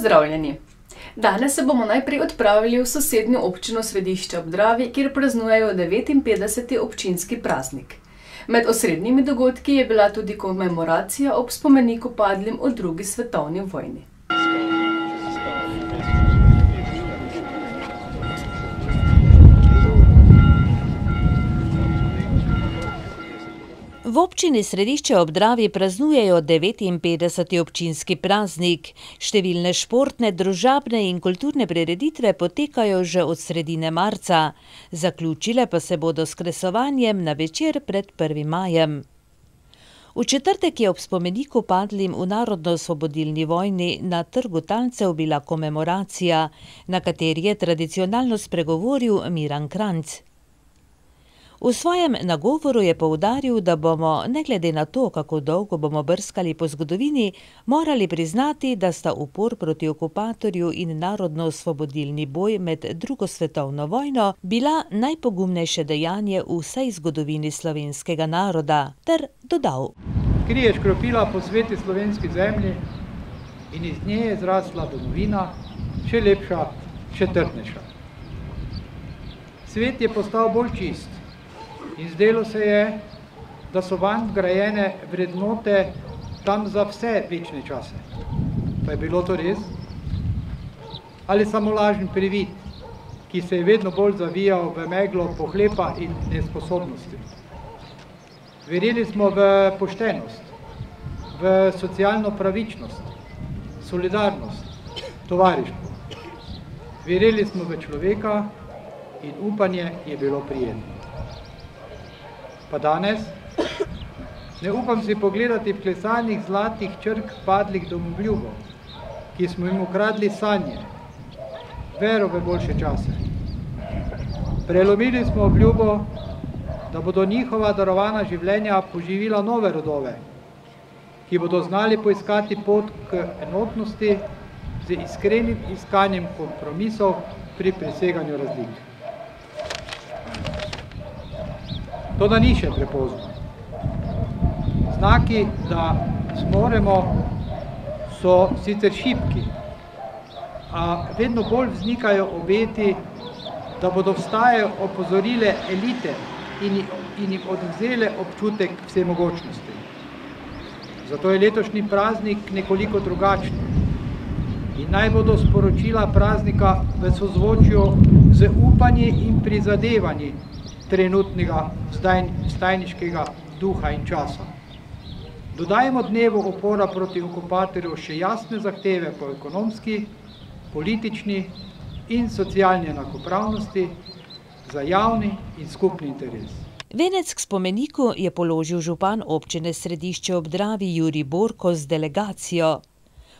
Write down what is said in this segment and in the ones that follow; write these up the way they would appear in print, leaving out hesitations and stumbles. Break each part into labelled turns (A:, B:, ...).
A: Pozdravljeni! Danes se bomo najprej odpravili v sosednjo občino Središče ob Dravi, kjer praznujejo 59. občinski praznik. Med osrednjimi dogodki je bila tudi komemoracija ob spomeniku padlim v drugi svetovni vojni.
B: V občini Središče ob Dravi praznujejo 59. občinski praznik. Številne športne, družabne in kulturne prireditve potekajo že od sredine marca. Zaključile pa se bodo s kresovanjem na večer pred 1. majem. V četrtek je ob spomeniku padlim v narodno-osvobodilni vojni na Trgu talcev bila komemoracija, na kateri je tradicionalno spregovoril Miran Kranjc. V svojem nagovoru je poudaril, da bomo, ne glede na to, kako dolgo bomo brskali po zgodovini, morali priznati, da sta upor proti okupatorju in narodno-osvobodilni boj med drugo svetovno vojno bila najpogumnejše dejanje v vsej zgodovini slovenskega naroda, ter dodal.
C: Kri je škropila po sveti slovenski zemlji in iz nje je zrasla domovina, še lepša, še trdnejša. Svet je postal bolj čist. In zdelo se je, da so vanj vgrajene vrednote tam za vse večne čase. Pa je bilo to res? Ali samo lažen privid, ki se je vedno bolj zavijal v meglo pohlepa in nesposobnosti? Verjeli smo v poštenost, v socialno pravičnost, solidarnost, tovarištvo. Verjeli smo v človeka in upanje je bilo prijetno. Pa danes ne upam si pogledati vklesanih zlatih črk padlih domoljubov, ki smo jim ukradli sanje, vero v boljše čase. Prelomili smo obljubo, da bodo njihova darovana življenja poživila nove rodove, ki bodo znali poiskati pot k enotnosti z iskrenim iskanjem kompromisov pri preseganju razlik. To da ni še prepozno. Znaki, da zmoremo, so sicer šibki, a vedno bolj vznikajo obeti, da bodo vstaje opozorile elite in jim odvzele občutek vsemogočnosti. Zato je letošnji praznik nekoliko drugačen in naj bodo sporočila praznika v sozvočju z upanji in prizadevanji trenutnega vstajniškega duha in časa. Dodajmo dnevu upora proti okupatorju še jasne zahteve po ekonomski, politični in socialni enakopravnosti za javni in skupni interes.
B: Venec k spomeniku je položil župan občine Središče ob Dravi Jurij Borko z delegacijo.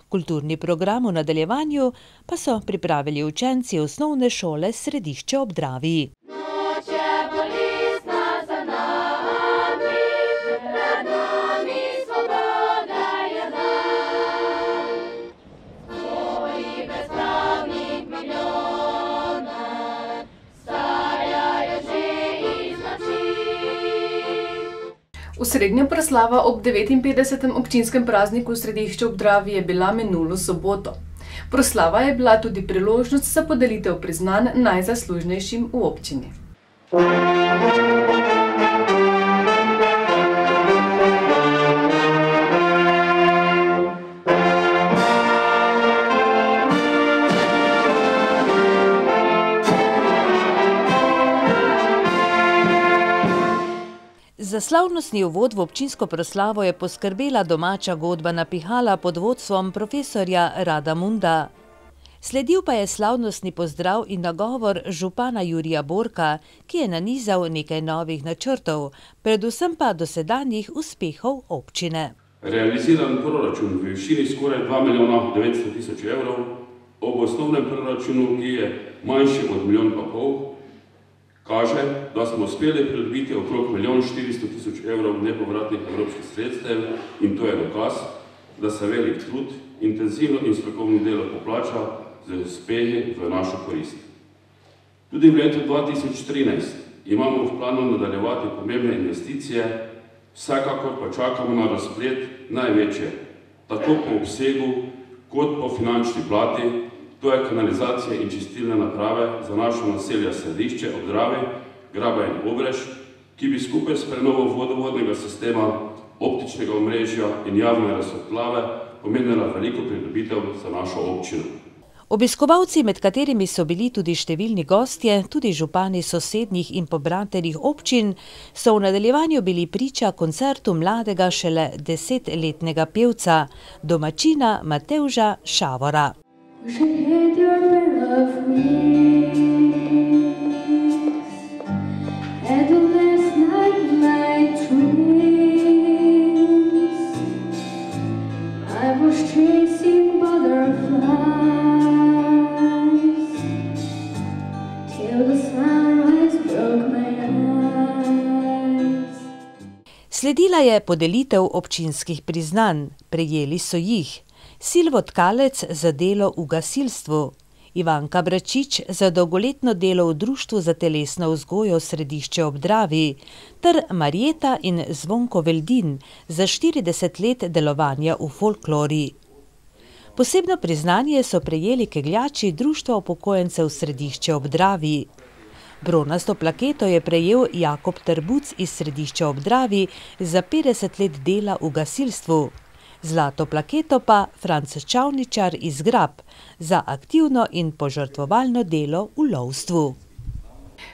B: Kulturni program v nadaljevanju pa so pripravili učenci osnovne šole Središče ob Dravi.
A: Osrednja proslava ob 59. občinskem prazniku v Središču ob Dravi je bila minulo soboto. Proslava je bila tudi priložnost za podelitev priznanj najzaslužnejšim v občini.
B: Za slavnostni uvod v občinsko proslavo je poskrbela domača godbena pihala pod vodstvom profesorja Rada Munda. Sledil pa je slavnostni pozdrav in nagovor župana Jurija Borka, ki je nanizal nekaj novih načrtov, predvsem pa dosedanjih uspehov občine.
D: Realiziran proračun v višini skoraj 2 milijona 900 tisoč evrov, ob osnovnem proračunu, ki je manjši od 1,5 milijona, kaže, da smo uspeli pridobiti okrog 1 400 000 evrov nepovratnih evropskih sredstev in to je dokaz, da se velik trud, intenzivno in strokovno delo poplača z uspehi v našo korist. Tudi v letu 2013 imamo v planu nadaljevati pomembne investicije, vsekakor pa čakamo na razplet največje, tako po obsegu kot po finančni plati, to je kanalizacije in čistilne naprave za naše naselja Središče ob Dravi, Graba in Obrež, ki bi skupaj s prenovo vodovodnega sistema, optičnega omrežja in javne razsvetljave pomenila veliko pridobitev za našo občino.
B: Obiskovalci, med katerimi so bili tudi številni gostje, tudi župani sosednjih in pobratenih občin, so v nadaljevanju bili priča koncertu mladega šele 10-letnega pevca, domačina Matevža Šavora. Sledila je podelitev občinskih priznanj, prejeli so jih Silvo Tkalec za delo v gasilstvu, Ivanka Bračič za dolgoletno delo v Društvu za telesno vzgojo Središče ob Dravi ter Marjeta in Zvonko Veldin za 40 let delovanja v folklori. Posebno priznanje so prejeli kegljači Društva upokojencev Središče ob Dravi. Bronasto plaketo je prejel Jakob Trbuc iz Središča ob Dravi za 50 let dela v gasilstvu. Zlato plaketo pa Franc Čavničar iz Grab za aktivno in požrtvovalno delo v lovstvu.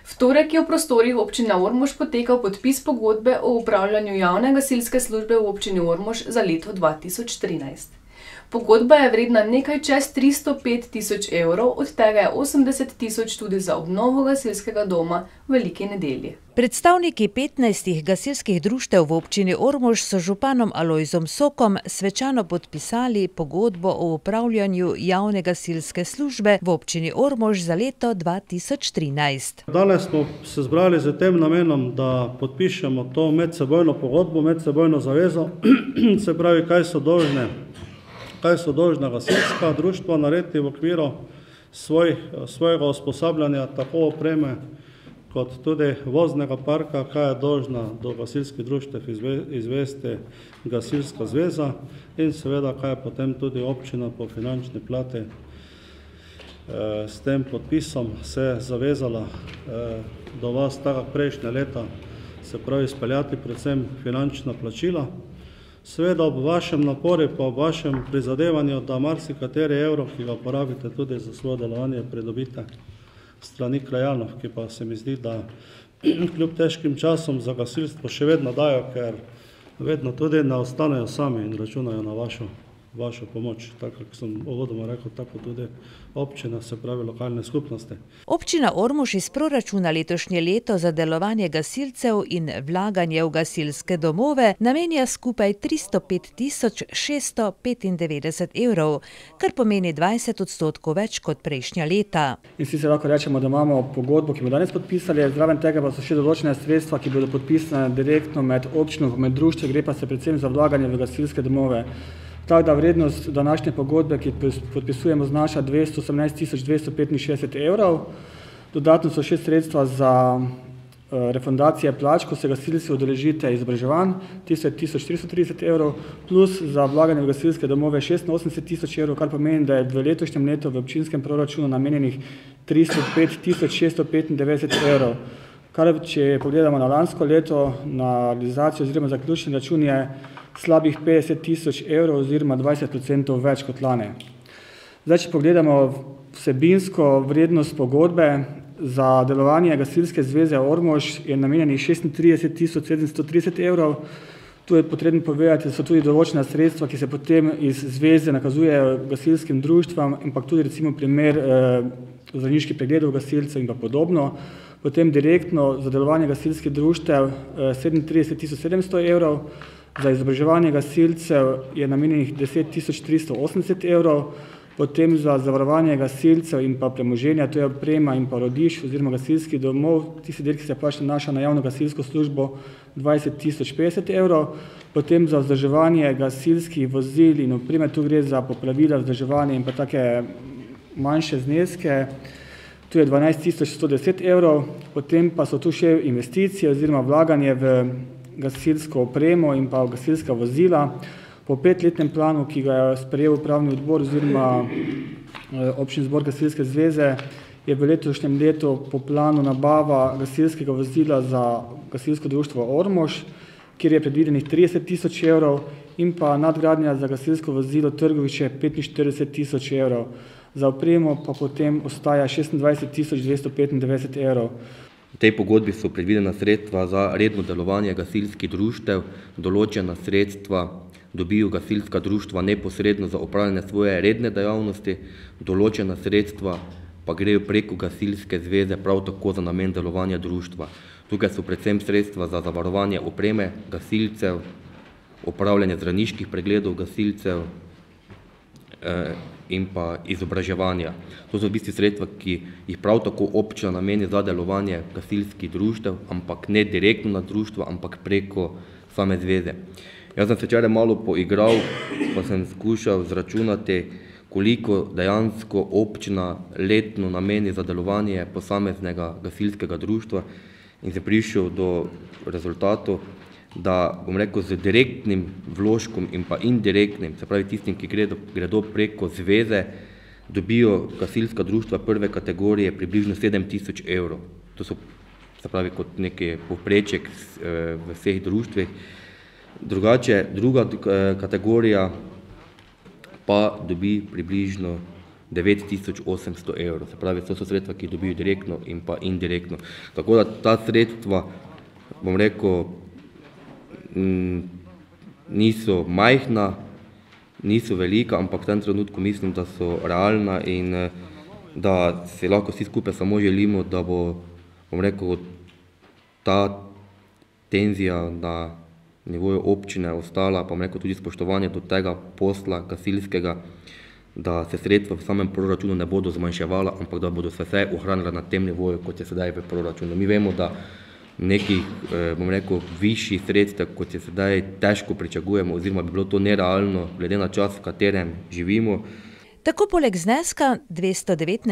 A: V torek je v prostorih občine Ormož potekal podpis pogodbe o upravljanju javne gasilske službe v občini Ormož za leto 2013. Pogodba je vredna nekaj čez 305 tisoč evrov, od tega je 80 tisoč tudi za obnovo gasilskega doma v Veliki nedelji.
B: Predstavniki 15 gasilskih društev v občini Ormož so županom Alojzom Sokom svečano podpisali pogodbo o upravljanju javne gasilske službe v občini Ormož za leto 2013.
E: Danes smo se zbrali z tem namenom, da podpišemo to medsebojno pogodbo, medsebojno zavezo, se pravi, kaj so dolžna gasilska društva narediti v okviru svojega usposabljanja, tako opreme kot tudi voznega parka, kaj je dolžna do gasilskih društev izvesti gasilska zveza in seveda, kaj je potem tudi občina po finančni plati s tem podpisom se zavezala do vas tako prejšnje leta, se pravi izpeljati predvsem finančna plačila. Seveda ob vašem napori pa ob vašem prizadevanju, da marsikateri evro, ki ga porabite tudi za svoje delovanje, pridobite strani krajanov, ki pa se mi zdi, da kljub težkim časom za gasilstvo še vedno dajo, ker vedno tudi ne ostanejo sami in računajo na vašo pomoč. Tako, kot sem uvodoma rekel, tako tudi občina, se pravi lokalne skupnosti.
B: Občina Ormož iz proračuna letošnje leto za delovanje gasilcev in vlaganje v gasilske domove namenja skupaj 305 tisoč 695 evrov, kar pomeni 20% več kot prejšnja leta.
F: In sicer lahko rečemo, da imamo pogodbo, ki bomo danes podpisali, zraven tega pa so še določene sredstva, ki bodo podpisane direktno med občino, med društvi, gre pa se predvsem za vlaganje v gasilske domove. Tako da vrednost današnje pogodbe, ki podpisujemo, znaša 218 tisoč 265 evrov. Dodatno so še sredstva za refundacije plač, ko se gasilci udeležite izobraževanj, 1430 evrov, plus za vlaganje v gasilske domove 86 tisoč evrov, kar pomeni, da je v letošnjem letu v občinskem proračunu namenjenih 305 tisoč 695 evrov. Kar, če pogledamo na lansko leto, na realizacijo oziroma zaključni račun je slabih 50 tisoč evrov oziroma 20% več kot lani. Zdaj, če pogledamo vsebinsko vrednost pogodbe za delovanje gasilske zveze Ormož, je namenjenih 36 tisoč 730 evrov. Tu je potrebno povedati, da so tudi določena sredstva, ki se potem iz zveze nakazujejo gasilskim društvam, ampak tudi recimo primer zdravniških pregledov gasilcev in pa podobno. Potem direktno za delovanje gasilskih društev 37 tisoč 700 evrov, za izobraževanje gasilcev je namenjenih 10 tisoč 380 evrov, potem za zavarovanje gasilcev in pa premoženja, to je oprema in pa rodiš oziroma gasilskih domov, tisti del, ki se pač nanaša na javno gasilsko službo, 20 tisoč 50 evrov, potem za vzdrževanje gasilskih vozil in opreme, tu gre za popravila, vzdrževanje in pa take manjše zneske, tu je 12 tisoč 110 evrov, potem pa so tu še investicije oziroma vlaganje v gasilsko opremo in pa gasilska vozila. Po 5-letnem planu, ki ga je sprejel upravni odbor oziroma občni zbor Gasilske zveze, je v letošnjem letu po planu nabava gasilskega vozila za gasilsko društvo Ormož, kjer je predvidenih 30 000 evrov, in pa nadgradnja za gasilsko vozilo Trgoviče 45 000 evrov. Za opremo pa potem ostaja 26 295 evrov.
G: V tej pogodbi so predvidena sredstva za redno delovanje gasilskih društev, določena sredstva dobijo gasilska društva neposredno za opravljanje svoje redne dejavnosti, določena sredstva pa grejo preko gasilske zveze prav tako za namen delovanja društva. Tukaj so predvsem sredstva za zavarovanje opreme gasilcev, opravljanje zdravniških pregledov gasilcev in pa izobraževanja. To so v bistvu sredstva, ki jih prav tako občina nameni za delovanje gasilskih društev, ampak ne direktno na društvo, ampak preko same zveze. Jaz sem se včeraj malo poigral, pa sem skušal zračunati, koliko dejansko občina letno nameni za delovanje posameznega gasilskega društva in se prišel do rezultatu, da, bom rekel, z direktnim vložkom in pa indirektnim, se pravi tistim, ki gredo preko zveze, dobijo gasilska društva prve kategorije približno 7 000 evrov. To so, se pravi, kot neki povpreček v vseh društvih. Drugače, druga kategorija pa dobi približno 9800 evrov. Se pravi, to so sredstva, ki dobijo direktno in pa indirektno. Tako da ta sredstva, bom rekel, niso majhna, niso velika, ampak v tem trenutku mislim, da so realna in da se lahko vsi skupaj samo želimo, da bo, bom rekel, ta tenzija na nivoju občine ostala, pa bom rekel tudi spoštovanje do tega posla gasilskega, da se sredstva v samem proračunu ne bodo zmanjševala, ampak da bodo se vse ohranila na tem nivoju, kot je sedaj v proračunu. Mi vemo, da nekih, bom rekel, višjih sredstev, kot je sedaj, težko pričakujemo, oziroma bi bilo to nerealno, glede na čas, v katerem živimo.
B: Tako poleg zneska 219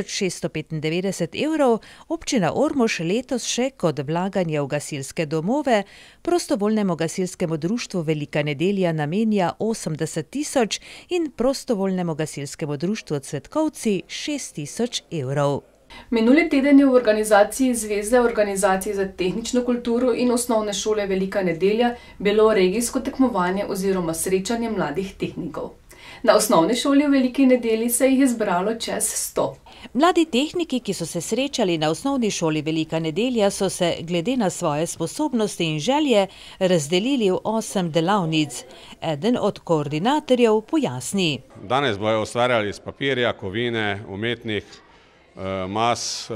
B: 695 evrov občina Ormož letos še kot vlaganje v gasilske domove prostovoljnemu gasilskemu društvu Velika nedelja namenja 80 000 in prostovoljnemu gasilskemu društvu Cvetkovci 6 000 evrov.
A: Minuli teden je v organizaciji Zveze organizacij za tehnično kulturo in osnovne šole Velika nedelja bilo regijsko tekmovanje oziroma srečanje mladih tehnikov. Na osnovni šoli v Veliki nedelji se jih je zbralo čez 100.
B: Mladi tehniki, ki so se srečali na osnovni šoli Velika nedelja, so se glede na svoje sposobnosti in želje razdelili v 8 delavnic. Eden od koordinatorjev pojasni.
H: Danes bojo ustvarjali iz papirja, kovine, umetnih mas,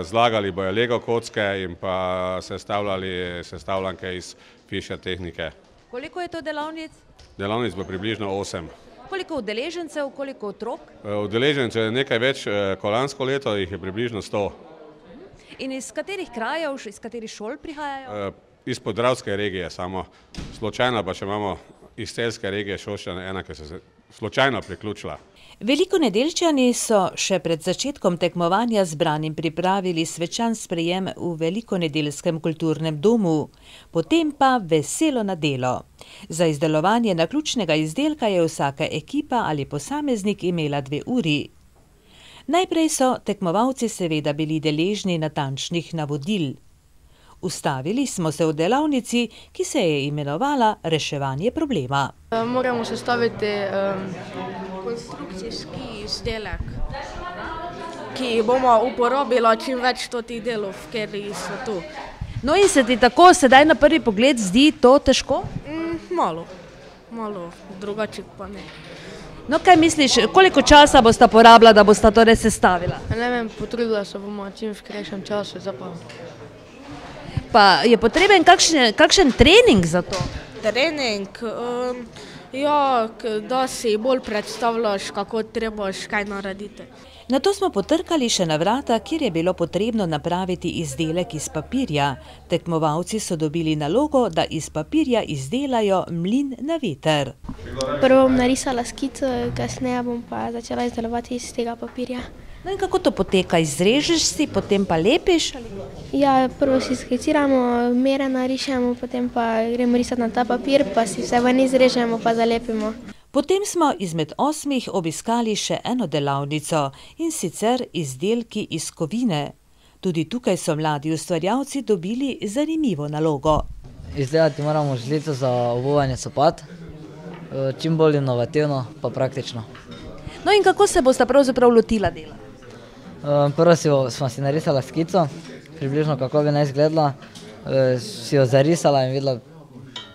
H: zlagali bojo Lego kocke in pa sestavljali sestavljanke iz Fischer tehnike.
B: Koliko je to delavnic?
H: Delavnic bo približno 8.
B: Koliko udeležencev, koliko otrok?
H: Udeležencev je nekaj več, kot lansko leto jih je približno 100.
B: In iz katerih krajev, iz katerih šol prihajajo?
H: Iz Podravske regije samo. Slučajno pa še imamo iz Celjske regije šolščane ena, ki se slučajno priključila.
B: Velikonedeljčani so še pred začetkom tekmovanja zbranim pripravili svečan sprejem v Velikonedeljskem kulturnem domu, potem pa veselo na delo. Za izdelovanje naključnega izdelka je vsaka ekipa ali posameznik imela 2 uri. Najprej so tekmovalci seveda bili deležni natančnih navodil. Ustavili smo se v delavnici, ki se je imenovala Reševanje problema.
I: Moramo sestaviti konstrukcijski izdelek, ki bomo uporabili čim več teh delov, ker so tu.
B: No in se ti tako sedaj na prvi pogled zdi to težko?
I: Malo, drugače pa ne.
B: No kaj misliš, koliko časa bosta porabila, da bosta to res sestavila?
I: Ne vem, potrudila se bomo čim v krajšem času zapomniti.
B: Pa je potreben kakšen trening za to?
I: Trening? Ja, da si bolj predstavljaš, kako trebaš kaj narediti.
B: Nato smo potrkali še na vrata, kjer je bilo potrebno napraviti izdelek iz papirja. Tekmovalci so dobili nalogo, da iz papirja izdelajo mlin na veter.
J: Prvo bom narisala skico, kasneje bom pa začela izdelovati iz tega papirja.
B: No in kako to poteka? Izrežeš si, potem pa lepiš?
J: Ja, prvo si skiciramo, mere narišemo, potem pa gremo risati na ta papir, pa si vse ven izrežemo, pa zalepimo.
B: Potem smo izmed 8 obiskali še eno delavnico, in sicer izdelki iz kovine. Tudi tukaj so mladi ustvarjalci dobili zanimivo nalogo.
K: Izdelati moramo žlico za obuvanje copat, čim bolj inovativno pa praktično.
B: No in kako se boste pravzaprav lotila dela?
K: Prvo smo si narisala skico, približno kako bi naj izgledala, si jo zarisala in videla,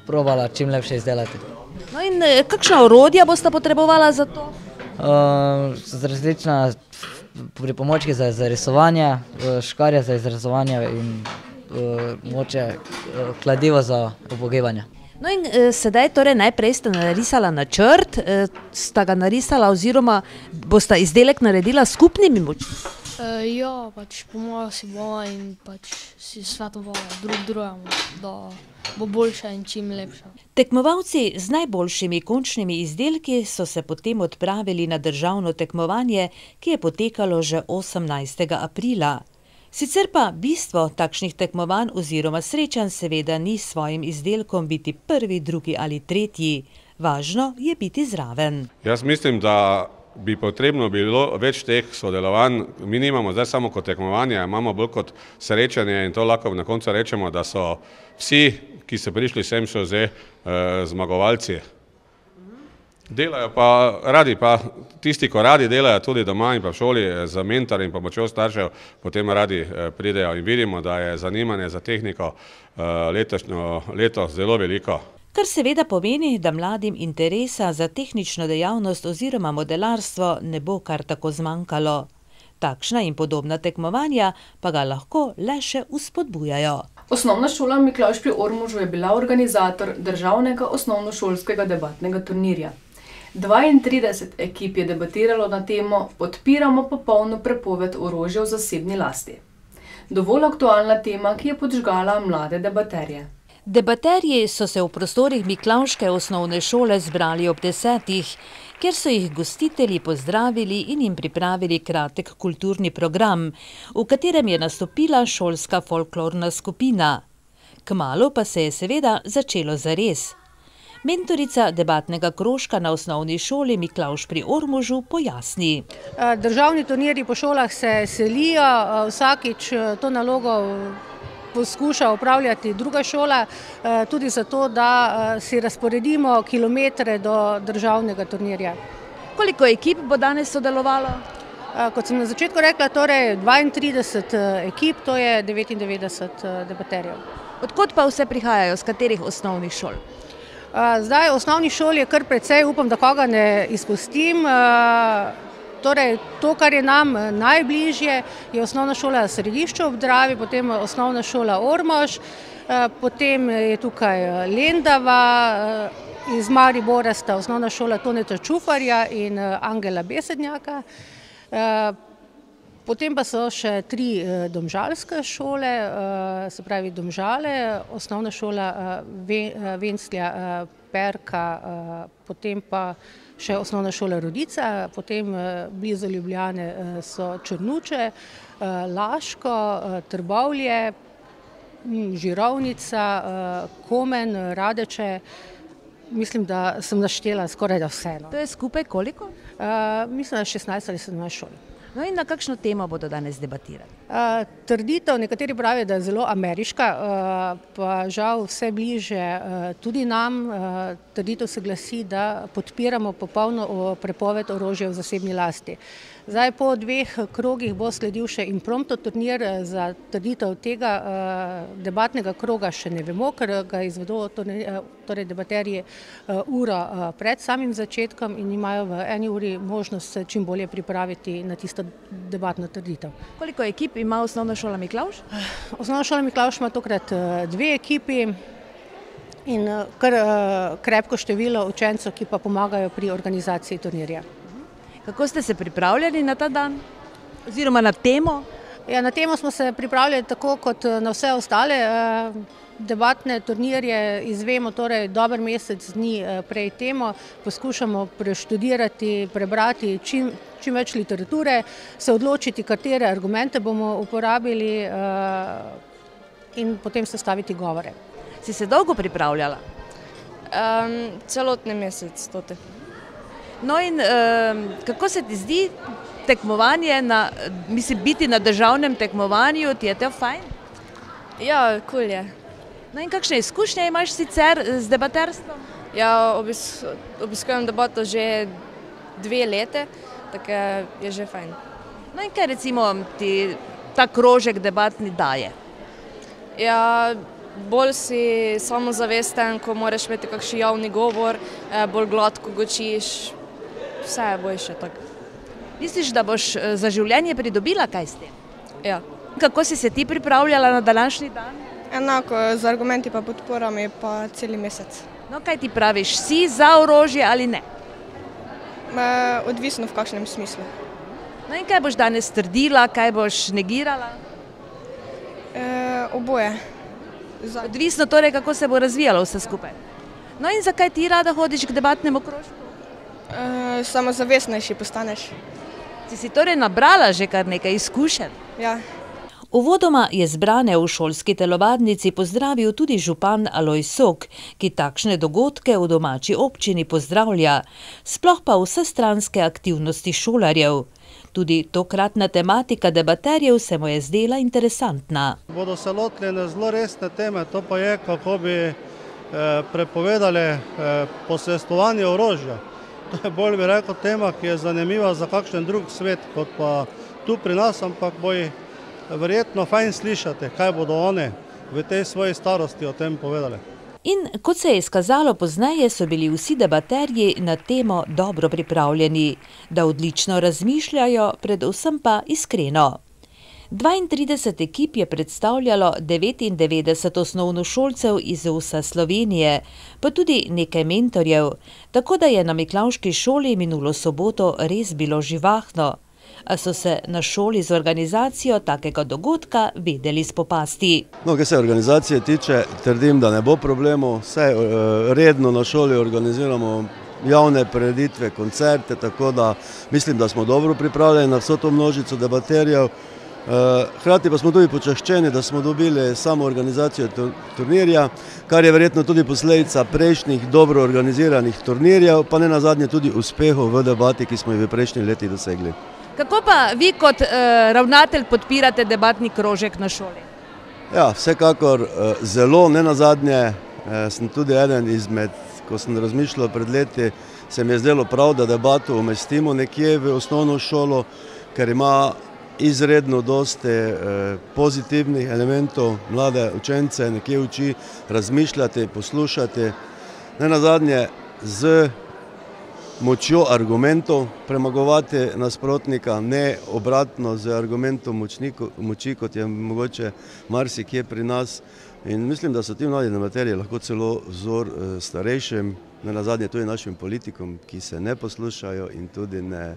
K: probala čim lepše izdelati.
B: No in kakšna orodja boste potrebovala za to?
K: Različna pripomočki za zarisovanje, škarje za izrezovanje in moče kladivo za obogevanje.
B: No in sedaj torej najprej ste narisala načrt, sta ga narisala oziroma bosta izdelek naredila skupnimi močmi?
L: Ja, pač pomojo si bomo in pač si svetovala drugemu, da bo boljša in čim lepša.
B: Tekmovalci z najboljšimi končnimi izdelki so se potem odpravili na državno tekmovanje, ki je potekalo že 18. aprila. Sicer pa bistvo takšnih tekmovanj oziroma srečanj seveda ni s svojim izdelkom biti prvi, drugi ali tretji. Važno je biti zraven.
H: Jaz mislim, da bi potrebno bilo več teh sodelovanj. Mi nimamo zdaj samo kot tekmovanje, imamo bolj kot srečanje in to lahko na koncu rečemo, da so vsi, ki so prišli sem, so zdaj zmagovalci. Delajo pa radi, pa tisti, ko radi delajo tudi doma in pa v šoli za mentor in pomočjo staršev, potem radi pridejo in vidimo, da je zanimanje za tehniko letošnjo leto zelo veliko.
B: Kar seveda pomeni, da mladim interesa za tehnično dejavnost oziroma modelarstvo ne bo kar tako zmanjkalo. Takšna in podobna tekmovanja pa ga lahko le še vzpodbujajo.
A: Osnovna šola Miklavž pri Ormožu je bila organizator državnega osnovnošolskega debatnega turnirja. 32 ekip je debatiralo na temo Podpiramo popolno prepoved orožja v zasebni lasti. Dovolj aktualna tema, ki je podžgala mlade debaterje.
B: Debaterji so se v prostorih Miklavžke osnovne šole zbrali ob 10, kjer so jih gostitelji pozdravili in jim pripravili kratek kulturni program, v katerem je nastopila šolska folklorna skupina. Kmalu pa se je seveda začelo zares. Mentorica debatnega krožka na osnovni šoli Miklavž pri Ormožu pojasni.
M: Državni turnirji po šolah se selijo, vsakič to nalogo poskuša upravljati druga šola, tudi zato, da si razporedimo kilometre do državnega turnirja.
B: Koliko ekip bo danes sodelovalo?
M: Kot sem na začetku rekla, torej 32 ekip, to je 99 debaterjev.
B: Odkot pa vse prihajajo, z katerih osnovnih šol?
M: Zdaj osnovnih šol je kar precej, upam, da koga ne izpustim. Torej, to, kar je nam najbližje, je osnovna šola Središče ob Dravi, potem osnovna šola Ormož, potem je tukaj Lendava, iz Maribora sta osnovna šola Toneta Čufarja in Angela Besednjaka. Potem pa so še 3 domžalske šole, se pravi Domžale, osnovna šola Venclja Perka, potem pa še osnovna šola Rodica, potem blizu Ljubljane so Črnuče, Laško, Trbovlje, Žirovnica, Komen, Radeče. Mislim, da sem naštela skoraj da vse.
B: To je skupaj koliko?
M: Mislim, da 16 ali 17 šol.
B: No in na kakšno temo bodo danes debatirali?
M: Trditev, nekateri pravijo, da je zelo ameriška, pa žal vse bliže tudi nam. Trditev se glasi, da podpiramo popolno prepoved orožja v zasebni lasti. Zdaj po 2 krogih bo sledil še impromptu turnir. Za trditev tega debatnega kroga še ne vemo, ker ga izvedo torej debaterji uro pred samim začetkom in imajo v 1 uri možnost se čim bolje pripraviti na tisto debatno trditev.
B: Koliko ekip ima osnovna šola Miklavž?
M: Osnovna šola Miklavž ima tokrat 2 ekipi in kar krepko število učencev, ki pa pomagajo pri organizaciji turnirja.
B: Kako ste se pripravljali na ta dan? Oziroma na temo?
M: Ja, na temo smo se pripravljali tako kot na vse ostale Debatne turnirje izvemo torej dober mesec dni prej temo, poskušamo preštudirati, prebrati čim več literature, se odločiti, katere argumente bomo uporabili in potem sestaviti govore.
B: Si se dolgo pripravljala?
N: Celotni mesec.
B: No in kako se ti zdi tekmovanje, biti na državnem tekmovanju, ti je to fajn?
N: Ja, cool je.
B: No in kakšne izkušnje imaš sicer z debaterstvom?
N: Ja, obiskujem debato že 2 leta, tako je že fajn.
B: No in kaj recimo ti ta krožek debatni daje?
N: Ja, bolj si samozavesten, ko moraš imeti kakšen javni govor, bolj gladko gočiš, vse je boljše tako.
B: Misliš, da boš za življenje pridobila kaj s tem?
N: Ja.
B: Kako si se ti pripravljala na današnji dan?
N: Enako, z argumenti pa podporami pa celi mesec.
B: No, kaj ti praviš, si za orožje ali ne?
N: Odvisno v kakšnem smislu.
B: No in kaj boš danes trdila, kaj boš negirala?
N: Oboje.
B: Odvisno torej, kako se bo razvijalo vse skupaj. No in zakaj ti rada hodiš k debatnemu krožku?
N: Samozavestnejši postaneš.
B: Si torej nabrala že kar nekaj izkušenj?
N: Ja.
B: Uvodoma je zbrane v šolski telovadnici pozdravil tudi župan Alojz Sok, ki takšne dogodke v domači občini pozdravlja, sploh pa vsestranske aktivnosti šolarjev. Tudi tokratna tematika debaterjev se mu je zdela interesantna.
E: Bodo se lotili ene zelo resne teme, to pa je, kako bi prepovedali posestovanje orožja. To je bolj, bi rekel, tema, ki je zanimiva za kakšen drug svet, kot pa tu pri nas, ampak boji verjetno fajn slišati, kaj bodo oni v tej svoji starosti o tem povedali.
B: In kot se je izkazalo pozneje, so bili vsi debaterji na temo dobro pripravljeni, da odlično razmišljajo, predvsem pa iskreno. 32 ekip je predstavljalo 99 osnovnošolcev iz vse Slovenije, pa tudi nekaj mentorjev, tako da je na Miklavški šoli minulo soboto res bilo živahno. A so se na šoli z organizacijo takega dogodka vedeli spopasti.
O: No, kar se organizacije tiče, trdim, da ne bo problemov, saj redno na šoli organiziramo javne prireditve, koncerte, tako da mislim, da smo dobro pripravljeni na vso to množico debaterjev. Hkrati pa smo tudi počaščeni, da smo dobili samo organizacijo turnirja, kar je verjetno tudi posledica prejšnjih dobro organiziranih turnirjev, pa ne nazadnje tudi uspehov v debati, ki smo jih v prejšnjih letih dosegli.
B: Kako pa vi kot ravnatelj podpirate debatni krožek na šoli?
O: Ja, vsekakor zelo, ne nazadnje sem tudi eden izmed, ko sem razmišljal pred leti, se mi je zdelo prav, da debato umestimo nekje v osnovno šolo, ker ima izredno dosti pozitivnih elementov, mlade učence nekje uči razmišljati, poslušati, ne nazadnje z močjo argumentov premagovati nasprotnika, ne obratno z argumentom moči, kot je mogoče marsikje pri nas. In mislim, da so ti mladi debaterji lahko celo vzor starejšim, ne nazadnje tudi našim politikom, ki se ne poslušajo in tudi ne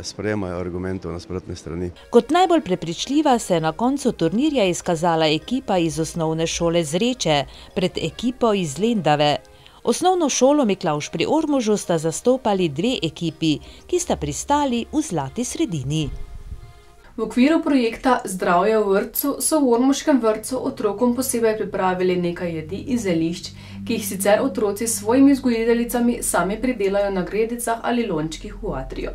O: sprejemajo argumentov nasprotne strani.
B: Kot najbolj prepričljiva se je na koncu turnirja izkazala ekipa iz osnovne šole Zreče pred ekipo iz Lendave. Osnovno šolo Miklavž pri Ormožu sta zastopali 2 ekipi, ki sta pristali v zlati sredini.
A: V okviru projekta Zdravje v vrtcu so v ormoškem vrtcu otrokom posebej pripravili nekaj jedi iz zelišč, ki jih sicer otroci s svojimi vzgojiteljicami sami pridelajo na gredicah ali lončkih v atriju.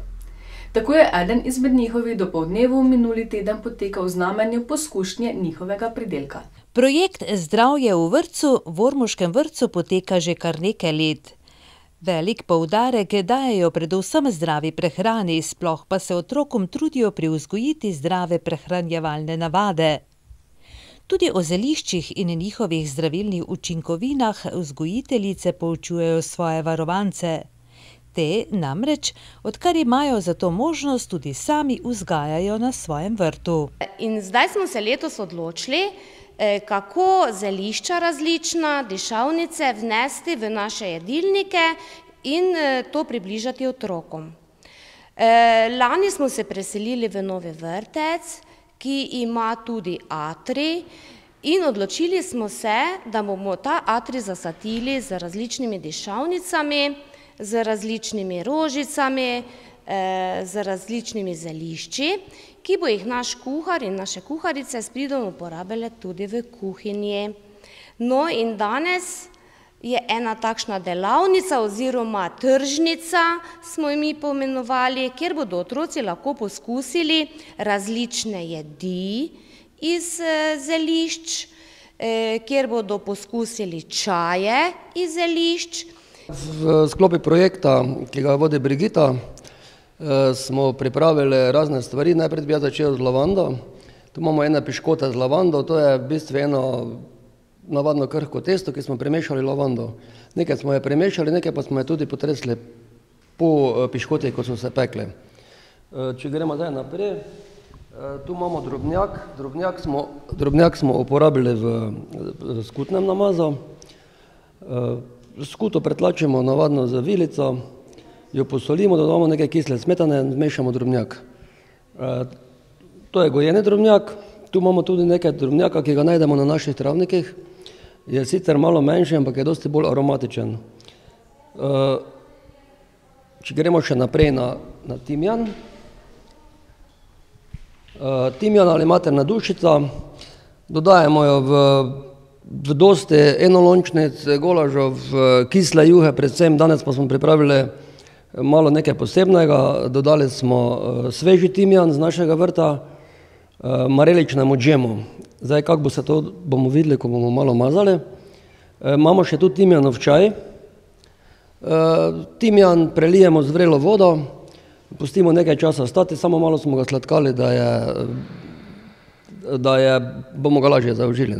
A: Tako je eden izmed njihovih dopoldnevov minuli teden potekal v znamenju poskušnje njihovega pridelka.
B: Projekt Zdravje v vrtcu v ormoškem vrtcu poteka že kar nekaj let. Velik poudarek dajejo predvsem zdravi prehrani, sploh pa se otrokom trudijo privzgojiti zdrave prehranjevalne navade. Tudi o zeliščih in njihovih zdravilnih učinkovinah vzgojiteljice poučujejo svoje varovance. Te namreč, odkar imajo za to možnost, tudi sami vzgajajo na svojem vrtu.
P: In zdaj smo se letos odločili, kako zelišča različna, dišavnice vnesti v naše jedilnike in to približati otrokom. Lani smo se preselili v novi vrtec, ki ima tudi atrij, In odločili smo se, da bomo ta atrij zasatili z različnimi dišavnicami, z različnimi rožicami, z različnimi zelišči, ki bo jih naš kuhar in naše kuharice s pridom uporabile tudi v kuhinji. No in danes je ena takšna delavnica oziroma tržnica, smo jo mi poimenovali, kjer bodo otroci lahko poskusili različne jedi iz zelišč, kjer bodo poskusili čaje iz zelišč.
Q: V sklopi projekta, ki ga vodi Brigita, smo pripravili razne stvari. Najprej bi jaz začel z lavando. Tu imamo ene piškote z lavando, to je v bistvu eno navadno krhko testo, ki smo premešali lavando. Nekaj smo je premešali, nekaj pa smo je tudi potresli po piškotih, ko so se pekli. Če gremo zdaj naprej, tu imamo drobnjak. Drobnjak smo uporabili v skutnem namazu. Skuto pretlačimo navadno z vilico, jo posolimo, dodamo nekaj kisle smetane in zmešamo drobnjak. To je gojeni drobnjak. Tu imamo tudi nekaj drobnjaka, ki ga najdemo na naših travnikih. Je sicer malo manjši, ampak je dosti bolj aromatičen. Če gremo še naprej na timjan. Timjan ali materna dušica, dodajamo jo v dosti enolončnic, golažov, kisle juhe, predvsem danes pa smo pripravili malo nekaj posebnega. Dodali smo sveži timjan z našega vrta, mareličnemu džemu. Zdaj, kako bo se to, bomo videli, ko bomo malo mazali. Imamo še tu timjanov čaj. Timjan prelijemo z vrelo vodo, pustimo nekaj časa stati, samo malo smo ga sladkali, bomo ga lažje zaužili.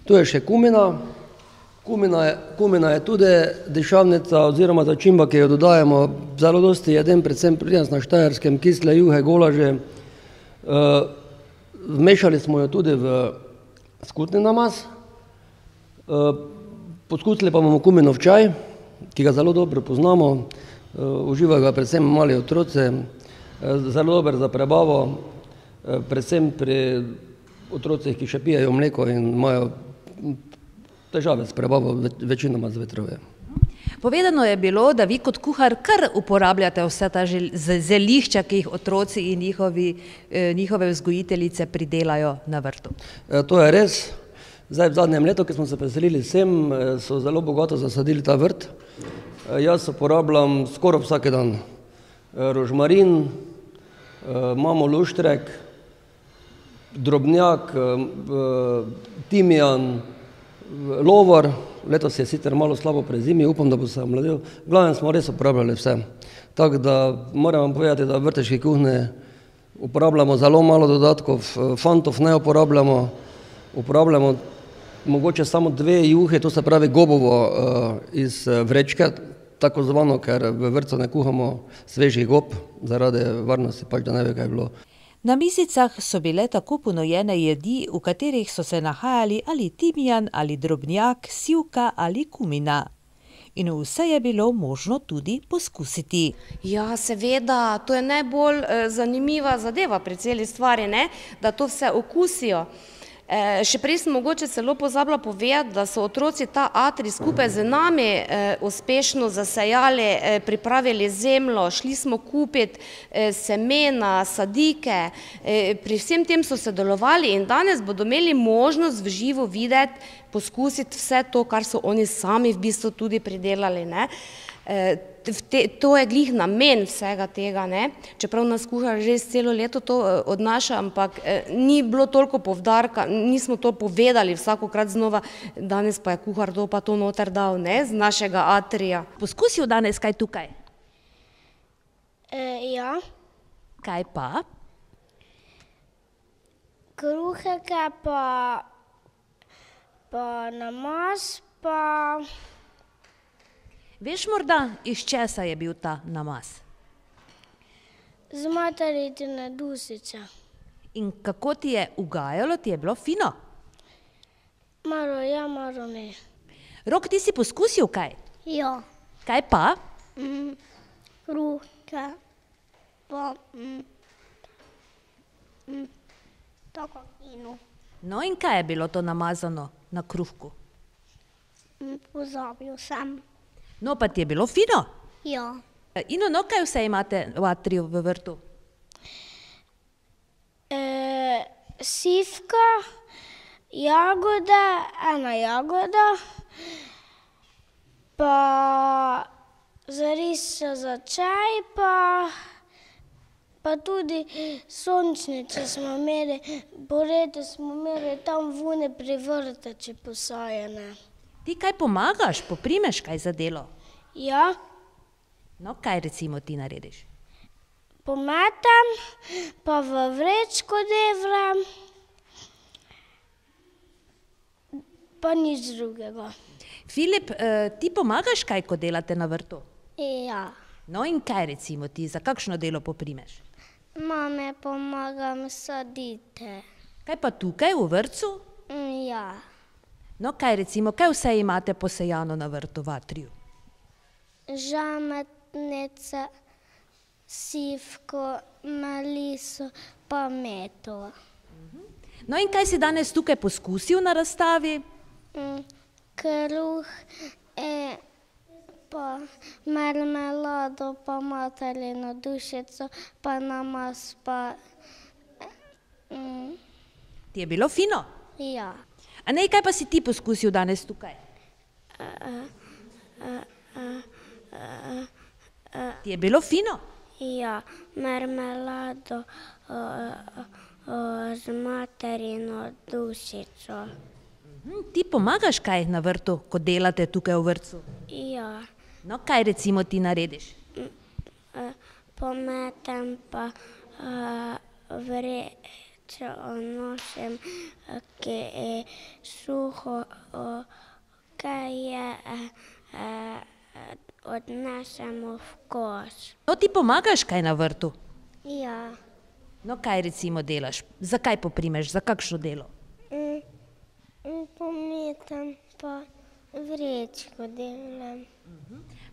Q: Tu je še kumina. Kumina je tudi dišavnica oziroma začimba, ki jo dodajamo. Zelo dosti jedem, predvsem pri nas na Štajerskem, kisle juhe, golaže. Vmešali smo jo tudi v skutni namaz. Poskusili pa bomo kuminov čaj, ki ga zelo dobro poznamo. Uživajo ga predvsem mali otroci. Zelo dober za prebavo, predvsem pri otrocih, ki še pijejo mleko in imajo težave s prebavo, večinoma z vetrovjem.
B: Povedano je bilo, da vi kot kuhar kar uporabljate vse ta zelišča, ki jih otroci in njihove vzgojiteljice pridelajo na vrtu.
Q: To je res. Zdaj v zadnjem letu, ki smo se preselili sem, so zelo bogato zasadili ta vrt. Jaz uporabljam skoraj vsak dan rožmarin, imamo luštrek, drobnjak, timjan, lovor. Letos je sicer malo slabo prezimi, upam, da bo se omladil. V glavnem smo res uporabljali vse. Tako da moram vam povedati, da v vrteški kuhni uporabljamo zelo malo dodatkov, fantov ne uporabljamo. Uporabljamo mogoče samo 2 juhe, to se pravi gobovo iz vrečke, tako zvano, ker v vrtcu ne kuhamo svežih gob, zaradi varnosti pač, da ne ve, kaj je bilo.
B: Na mizicah so bile tako ponujene jedi, v katerih so se nahajali ali timjan, ali drobnjak, sivka ali kumina. In vse je bilo možno tudi poskusiti.
P: Ja, seveda, to je najbolj zanimiva zadeva pri celi stvari, da to vse okusijo. Še prej sem mogoče celo pozabila povedati, da so otroci ta atrij skupaj z nami uspešno zasejali, pripravili zemljo, šli smo kupiti semena, sadike, pri vsem tem so sodelovali in danes bodo imeli možnost v živo videti, poskusiti vse to, kar so oni sami v bistvu tudi pridelali. To je glih namen vsega tega, čeprav nas kuhar že celo leto to odnaša, ampak ni bilo toliko poudarka, nismo to povedali vsakokrat znova, danes pa je kuhar to pa to noter dal, z našega atrija.
B: Poskusil danes kaj tukaj?
R: Ja.
B: Kaj pa?
R: Kruheke pa namaz pa...
B: Veš morda, iz česa je bil ta namaz?
R: Z materitine dušice.
B: In kako ti je ugajalo, ti je bilo fino?
R: Malo ja, malo ne.
B: Rok, ti si poskusil kaj?
R: Ja.
B: Kaj pa?
R: Kruhke pa tako fino.
B: No in kaj je bilo to namazano na kruhku?
R: Pozabil sem.
B: No, pa ti je bilo fino?
R: Ja.
B: In no, kaj vse imate v atriju v vrtu?
R: Sivka, jagode, ena jagoda, pa zarišča za čaj, pa tudi sončnice smo imeli, poleti smo imeli tam vune pri vrtači posajene.
B: Ti kaj pomagaš, poprimeš kaj za delo?
R: Ja.
B: No, kaj recimo ti narediš?
R: Pometam, pa v vrečko devram, pa nič drugega.
B: Filip, ti pomagaš kaj, ko delate na vrtu?
R: Ja.
B: No in kaj recimo ti, za kakšno delo poprimeš?
R: Mame pomagam saditi.
B: Kaj pa tukaj v vrtcu?
R: Ja.
B: No kaj recimo, kaj vse imate posejano na vrtu v atriju?
R: Žametnice, sivko, meliso, pa meto.
B: No in kaj si danes tukaj poskusil na razstavi?
R: Kruh, pa marmelado, pa materino dušico, pa namaz, pa...
B: Ti je bilo fino?
R: Ja.
B: A ne, kaj pa si ti poskusil danes tukaj? Ti je bilo fino?
R: Ja, marmelado z materino dušico.
B: Ti pomagaš kaj na vrtu, ko delate tukaj v vrtcu?
R: Ja.
B: No, kaj recimo ti narediš?
R: Pometem pa vrečo nosim, ki je suho, kaj je odnesemo v koš.
B: No, ti pomagaš kaj na vrtu?
R: Ja.
B: No, kaj recimo delaš? Zakaj poprimeš? Za kakšno delo?
R: Pometam pa vrečko delam.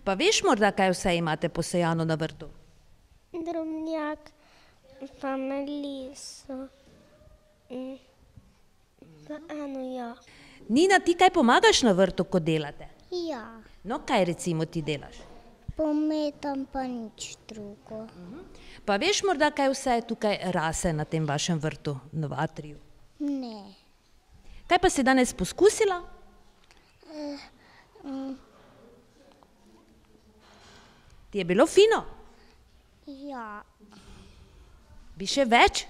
B: Pa veš morda, kaj vse imate posejano na vrtu?
R: Drobnjak, pa meliso, pa eno ja.
B: Nina, ti kaj pomagaš na vrtu, ko delate?
R: Ja.
B: No, kaj recimo ti delaš?
R: Pometam pa nič drugo.
B: Pa veš morda, kaj vse tukaj rase na tem vašem vrtu, v atriju?
R: Ne.
B: Kaj pa si danes poskusila? Ti je bilo fino?
R: Ja.
B: Bi še več?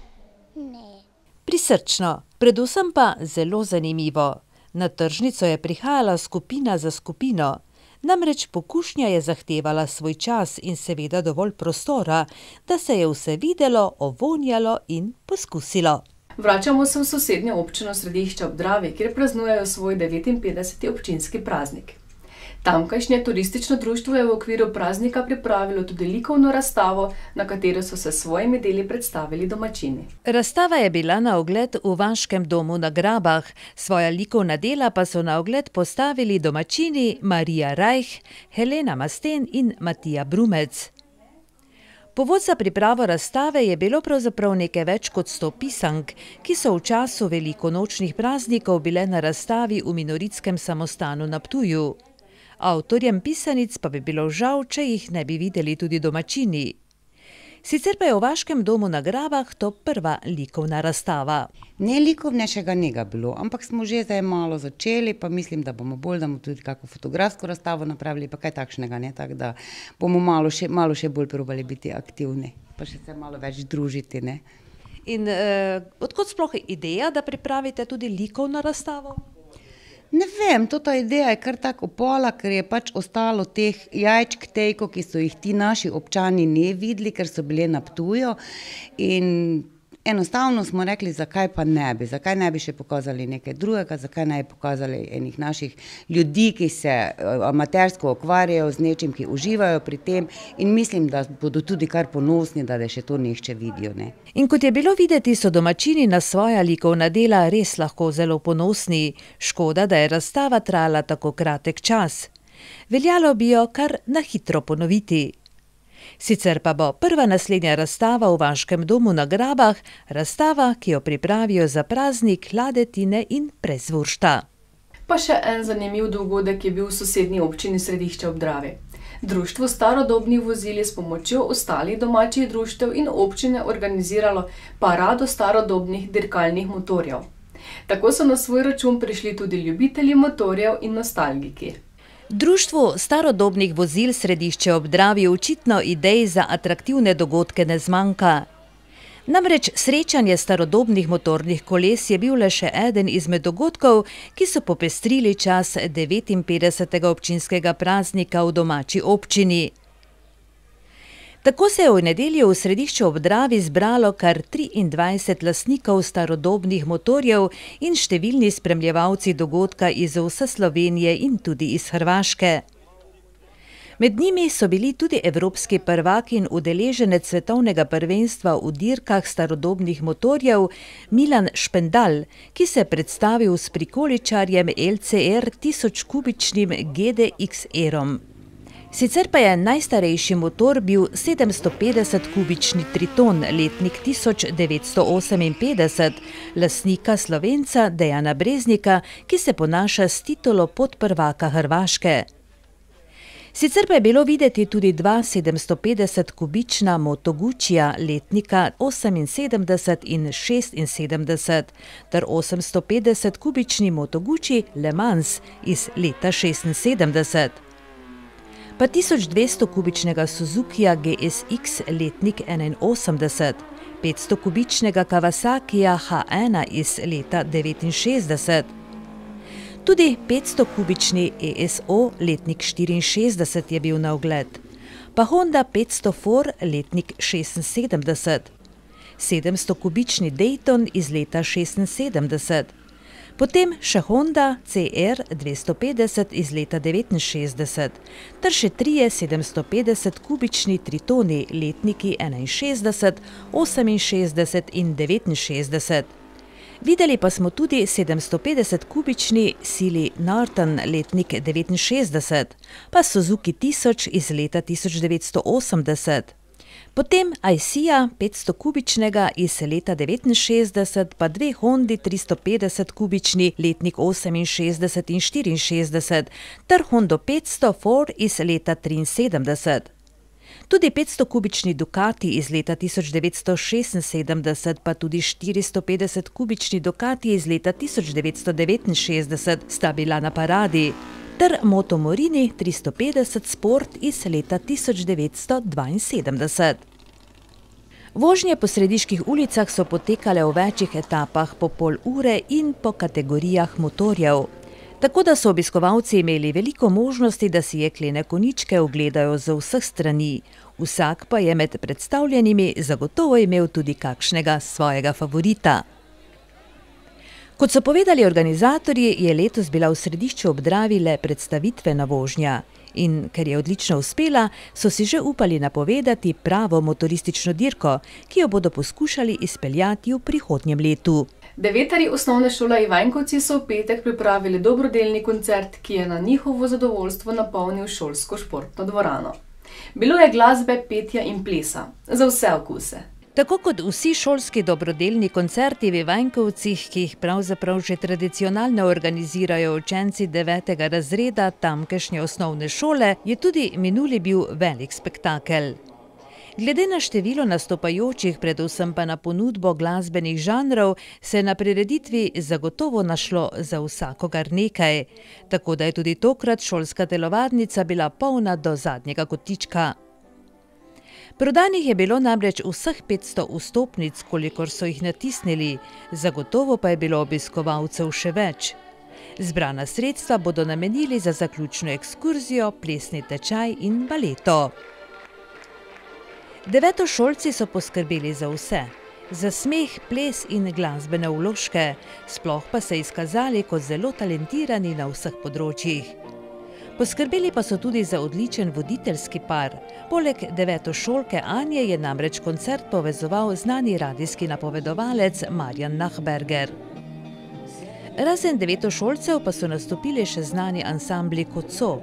R: Ne.
B: Prisrčno, predvsem pa zelo zanimivo. Na tržnico je prihajala skupina za skupino. Namreč pokušnja je zahtevala svoj čas in seveda dovolj prostora, da se je vse videlo, ovonjalo in poskusilo.
A: Vračamo se v sosednjo občino Središča ob Dravi, kjer praznujejo svoj 59. občinski praznik. Tamkajšnje turistično društvo je v okviru praznika pripravilo tudi likovno razstavo, na katero so se s svojimi deli predstavili domačini.
B: Razstava je bila na ogled v Vaškem domu na Grabah, svoja likovna dela pa so na ogled postavili domačini Marija Rajh, Helena Masten in Matija Brumec. Povod za pripravo razstave je bilo pravzaprav nekaj več kot 100 pisank, ki so v času velikonočnih praznikov bile na razstavi v Minoritskem samostanu na Ptuju. Avtorjem pisanic pa bi bilo žal, če jih ne bi videli tudi domačini. Sicer pa je v Vaškem domu na Grabah to prva likovna razstava.
S: Ne likovnejšega nega bilo, ampak smo že zdaj malo začeli, pa mislim, da bomo bolj, da bomo tudi kako fotografsko razstavo napravili, pa kaj takšnega, ne, tako da bomo malo še bolj probali biti aktivni, pa še se malo več družiti, ne.
B: In odkot sploh ideja, da pripravite tudi likovno razstavo?
S: Ne vem, ta ideja je kar tako opola, ker je pač ostalo teh jajčk tejko, ki so jih ti naši občani ne videli, ker so bile na Ptuju in enostavno smo rekli, zakaj pa ne bi še pokazali nekaj drugega, zakaj ne bi pokazali enih naših ljudi, ki se amatersko ukvarjajo z nečim, ki uživajo pri tem in mislim, da bodo tudi kar ponosni, da še to nihče vidijo, ne.
B: In kot je bilo videti, so domačini na svoja likovna dela res lahko zelo ponosni. Škoda, da je razstava trajala tako kratek čas. Veljalo bi jo kar na hitro ponoviti. Sicer pa bo prva naslednja razstava v vaškem domu na Grabah, razstava, ki jo pripravijo za praznik Ladetine in Prezvuršta.
A: Pa še en zanimiv dogodek je bil v sosednji občini Središče ob Dravi. Društvo starodobnih vozil je s pomočjo ostalih domačih društev in občine organiziralo parado starodobnih dirkalnih motorjev. Tako so na svoj račun prišli tudi ljubitelji motorjev in nostalgiki.
B: Društvu starodobnih vozil Središče ob Dravi očitno idej za atraktivne dogodke ne zmanjka. Namreč srečanje starodobnih motornih koles je bil le še eden izmed dogodkov, ki so popestrili čas 59. občinskega praznika v domači občini. Tako se je v nedeljo v Središču ob Dravi zbralo kar 23 lastnikov starodobnih motorjev in številni spremljevalci dogodka iz vse Slovenije in tudi iz Hrvaške. Med njimi so bili tudi evropski prvak in udeleženec svetovnega prvenstva v dirkah starodobnih motorjev Milan Špendal, ki se je predstavil s prikoličarjem LCR 1000-kubičnim GDXR-om. Sicer pa je najstarejši motor bil 750-kubični Triton, letnik 1958, lastnika Slovenca Dejana Breznika, ki se ponaša s titulo podprvaka Hrvaške. Sicer pa je bilo videti tudi dva 750-kubična Moto Guzija letnika 78 in 76 ter 850-kubični Moto Guzzi Le Mans iz leta 76. Pa 1200-kubičnega Suzukija GSX letnik 81, 500-kubičnega Kawasakija H1 iz leta 69, tudi 500-kubični ESO letnik 64 je bil na ogled, pa Honda 504 letnik 76, 700-kubični Dayton iz leta 76, potem še Honda CR 250 iz leta 69, ter še trije 750-kubični Tritoni letniki 61, 68 in 69. Videli pa smo tudi 750-kubični Silly Norton letnik 69, pa Suzuki 1000 iz leta 1980. Potem ICEA 500-kubičnega iz leta 69, pa dve Hondi 350-kubični letnik 68 in 64, ter Hondo 500 Ford iz leta 73. Tudi 500-kubični Ducati iz leta 1976, pa tudi 450-kubični Ducati iz leta 1969 sta bila na paradi, ter Moto Morini 350 Sport iz leta 1972. Vožnje po srediških ulicah so potekale v večjih etapah po pol ure in po kategorijah motorjev. Tako da so obiskovalci imeli veliko možnosti, da si jeklene konjičke ogledajo z vseh strani. Vsak pa je med predstavljenimi zagotovo imel tudi kakšnega svojega favorita. Kot so povedali organizatorji, je letos bila v Središču ob Dravi le predstavitvena vožnja. In ker je odlično uspela, so si že upali napovedati pravo motoristično dirko, ki jo bodo poskušali izpeljati v prihodnjem letu.
A: Devetarji osnovne šole Ivanjkovci so v petek pripravili dobrodelni koncert, ki je na njihovo zadovoljstvo napolnil šolsko športno dvorano. Bilo je glasbe, petja in plesa, za vse okuse.
B: Tako kot vsi šolski dobrodelni koncerti v Ivanjkovcih, ki jih pravzaprav že tradicionalno organizirajo učenci 9. razreda tamkajšnje osnovne šole, je tudi minuli bil velik spektakel. Glede na število nastopajočih, predvsem pa na ponudbo glasbenih žanrov, se je na prireditvi zagotovo našlo za vsakogar nekaj. Tako da je tudi tokrat šolska telovadnica bila polna do zadnjega kotička. Prodanih je bilo namreč vseh 500 vstopnic, kolikor so jih natisnili, zagotovo pa je bilo obiskovalcev še več. Zbrana sredstva bodo namenili za zaključno ekskurzijo, plesni tečaj in baleto. Devetošolci so poskrbeli za vse, za smeh, ples in glasbene vložke, sploh pa se izkazali kot zelo talentirani na vseh področjih. Poskrbeli pa so tudi za odličen voditeljski par. Poleg devetošolke Anje je namreč koncert povezoval znani radijski napovedovalec Marjan Nachberger. Razen devetošolcev pa so nastopili še znani ansambli kot so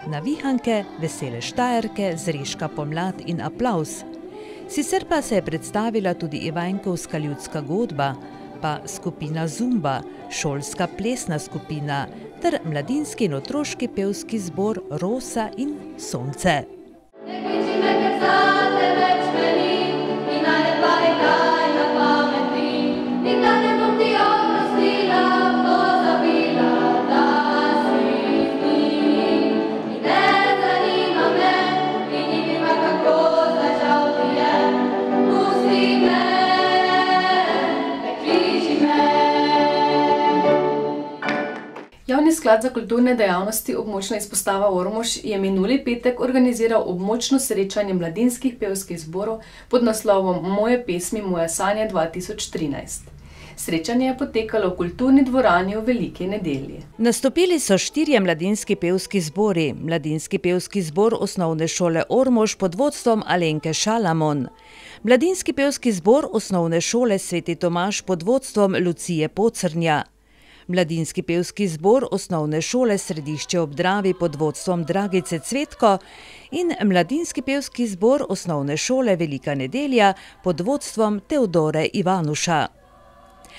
B: navihanke, vesele Štajerke, zreška pomlad in aplavz. Sicer pa se je predstavila tudi Ivankovska ljudska godba, pa skupina Zumba, šolska plesna skupina ter mladinski in otroški pevski zbor Rosa in Sonce.
A: Javni sklad za kulturne dejavnosti območna izpostava Ormož je minuli petek organiziral območno srečanje mladinskih pevskih zborov pod naslovom Moje pesmi, moje sanje 2013. Srečanje je potekalo v kulturni dvorani v Veliki nedelji.
B: Nastopili so 4 mladinski pevski zbori. Mladinski pevski zbor osnovne šole Ormož pod vodstvom Alenke Šalamon. Mladinski pevski zbor osnovne šole Sveti Tomaž pod vodstvom Lucije Pocrnja. Mladinski pevski zbor osnovne šole Središče ob Dravi pod vodstvom Dragice Cvetko in mladinski pevski zbor osnovne šole Velika nedelja pod vodstvom Teodore Ivanuša.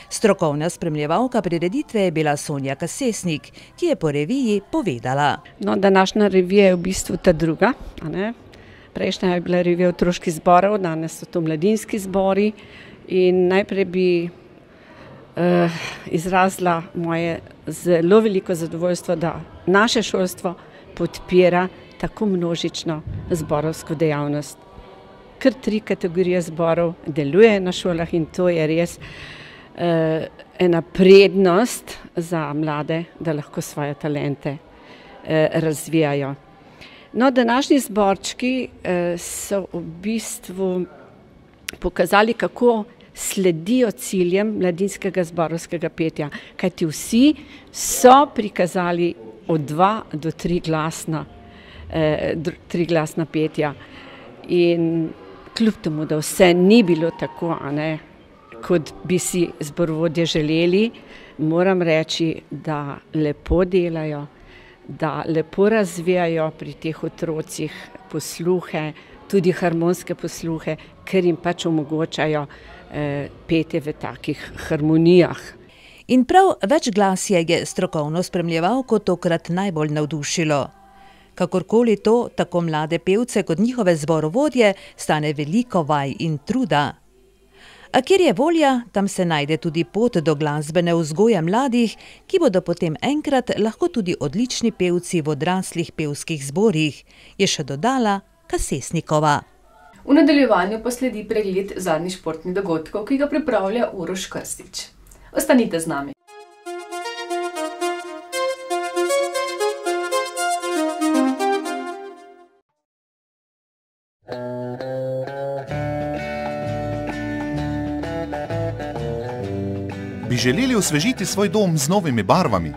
B: Strokovna spremljevalka prireditve je bila Sonja Kasesnik, ki je po reviji povedala.
T: Današnja revija je v bistvu ta druga. Prejšnja je bila revija otroških zborov, danes so to mladinski zbori in najprej bi izrazila moje zelo veliko zadovoljstvo, da naše šolstvo podpira tako množično zborovsko dejavnost. Kar 3 kategorije zborov deluje na šolah in to je res ena prednost za mlade, da lahko svoje talente razvijajo. Današnji zborčki so v bistvu pokazali, kako sledijo ciljem mladinskega zborovskega petja, kajti vsi so prikazali od 2 do 3 glasna petja. In kljub temu, da vse ni bilo tako, kot bi si zborovodje želeli, moram reči, da lepo delajo, da lepo razvijajo pri teh otrocih posluhe, tudi harmonske posluhe, ker jim pač omogočajo petje v takih harmonijah.
B: In prav večglasje je strokovno spremljevalko tokrat najbolj navdušilo. Kakorkoli to, tako mlade pevce kot njihove zborovodje stane veliko vaj in truda. A kjer je volja, tam se najde tudi pot do glasbene vzgoje mladih, ki bodo potem enkrat lahko tudi odlični pevci v odraslih pevskih zborih, je še dodala Kasesnikova.
A: V nadaljevanju pa sledi pregled zadnjih športnih dogodkov, ki ga pripravlja Uroš Krstič. Ostanite z nami.
U: Bi želeli osvežiti svoj dom z novimi barvami?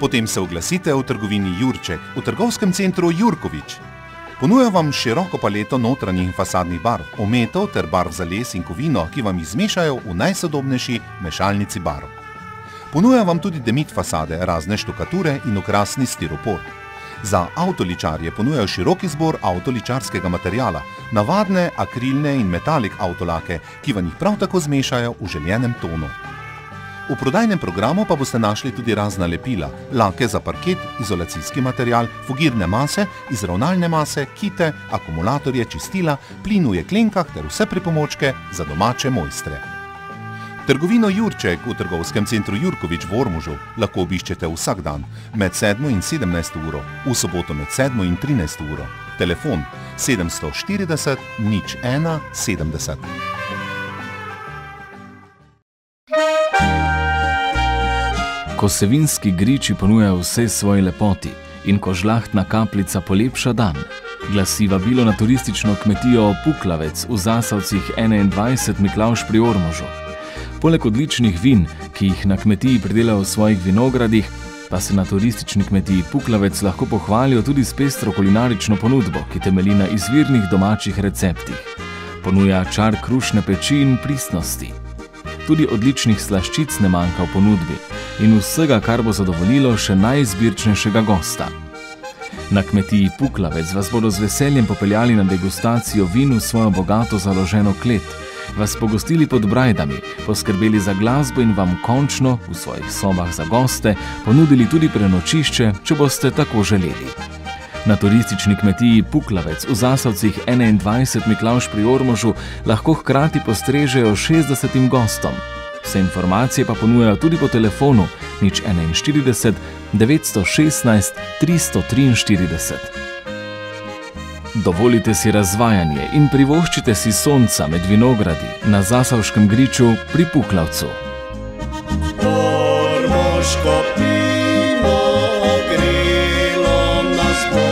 U: Potem se oglasite v trgovini Jurček v trgovskem centru Jurkovič. Ponuja vam široko paleto notranjih in fasadnih barv, ometov ter barv za les in kovino, ki vam jih zmešajo v najsodobnejši mešalnici barv. Ponuja vam tudi demit fasade, razne štukature in okrasni stiropor. Za avtoličarje ponujajo široki zbor avtoličarskega materijala, navadne akrilne in metalik avtolake, ki vam jih prav tako zmešajo v željenem tonu. V prodajnem programu pa boste našli tudi razna lepila, lake za parket, izolacijski material, fugirne mase, izravnalne mase, kite, akumulatorje, čistila, plin v jeklenkah ter vse pripomočke za domače mojstre. Trgovino Jurček v trgovskem centru Jurkovič v Ormožu lahko obiščete vsak dan med 7 in 17 uro, v soboto med 7 in 13 uro. Telefon 740 01 70.
V: Ko Savinjski griči ponuja vse svoji lepoti in ko žlahtna kapljica polepša dan, glasi vabilo na turistično kmetijo Puklavec v Zasavcih 21 Miklavž pri Ormožu. Poleg odličnih vin, ki jih na kmetiji pridelajo v svojih vinogradih, pa se na turistični kmetiji Puklavec lahko pohvalijo tudi s pestro kulinarično ponudbo, ki temelji na izvirnih domačih receptih. Ponuja čar krušne peči in pristnosti. Tudi odličnih slaščic ne manjka v ponudbi in vsega, kar bo zadovoljilo še najizbirčnejšega gosta. Na kmetiji Puklavec vas bodo z veseljem popeljali na degustacijo vin v svojo bogato založeno klet, vas pogostili pod brajdami, poskrbeli za glasbo in vam končno v svojih sobah za goste ponudili tudi prenočišče, če boste tako želeli. Na turistični kmetiji Puklavec v Zasavcih 21 Miklavž pri Ormožu lahko hkrati postrežejo 60 gostom. Vse informacije pa ponujajo tudi po telefonu 041 916 343. Dovolite si razvajanje in privoščite si sonca med vinogradi na Zasavškem griču pri Puklavcu.
C: Ormoško pivo grelo nas bo,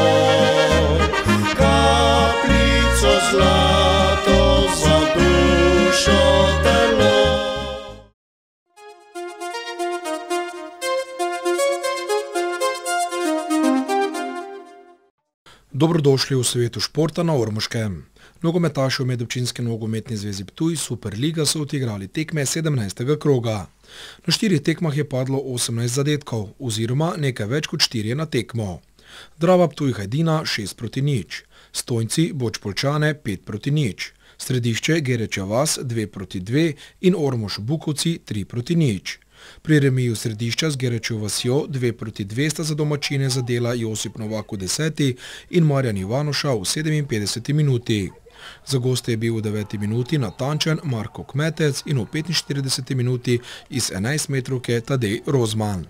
C: kapljico zlato za dušo telo.
D: Dobrodošli v svetu športa na Ormoškem. Nogometaši v Medobčinski nogometni zvezi Ptuj Superliga so odigrali tekme 17. kroga. Na 4 tekmah je padlo 18 zadetkov, oziroma nekaj več kot 4 na tekmo. Drava Ptuj Hajdina 6-0, Stojnci Boč Poljčane 5-0, Središče Gerečja vas 2-2 in Ormož Bukovci 3-0. Pri remiju Središča z Gerečjo vasjo 2-2 sta za domačine zadela Josip Novak v 10. in Marjan Ivanoša v 57. minuti. Za goste je bil v 9. minuti natančen Marko Kmetec in v 45. minuti iz 11 metrovke Tadej Rozman.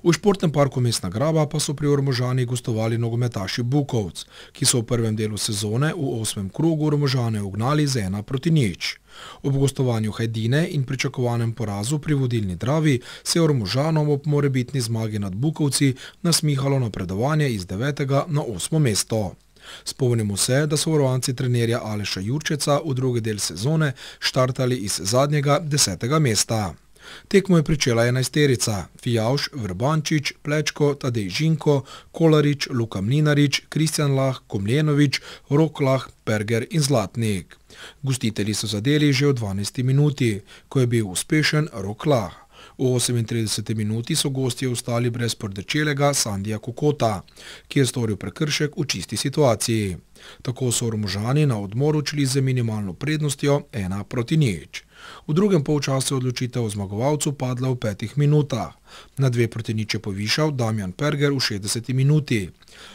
D: V športnem parku Mestna Graba pa so pri Ormožani gostovali nogometaši Bukovc, ki so v prvem delu sezone v 8. krogu Ormožane ugnali z 1-0. Ob gostovanju Hajdine in pričakovanem porazu pri vodilni Dravi se je Ormožanom ob morebitni zmagi nad Bukovci nasmihalo napredovanje iz 9. na 8. mesto. Spomnimo se, da so varovanci trenerja Aleša Jurčeca v drugi del sezone štartali iz zadnjega 10. mesta. Tekmo je pričela 11-terica: Fijavž, Vrbančič, Plečko, Tadej Žinko, Kolarič, Luka Mlinarič, Kristjan Lah, Komljenovič, Rok Lah, Perger in Zlatnik. Gostitelji so zadeli že v 12. minuti, ko je bil uspešen Rok Lah. V 38. minuti so gostje ostali brez pordečelega Sandija Kokota, ki je storil prekršek v čisti situaciji. Tako so Ormožani na odmoru odšli z minimalno prednostjo 1-0. V drugem polčasu je odločitev o zmagovalcu padla v 5 minutah. Na 2-0 je povišal Damjan Perger v 60. minuti.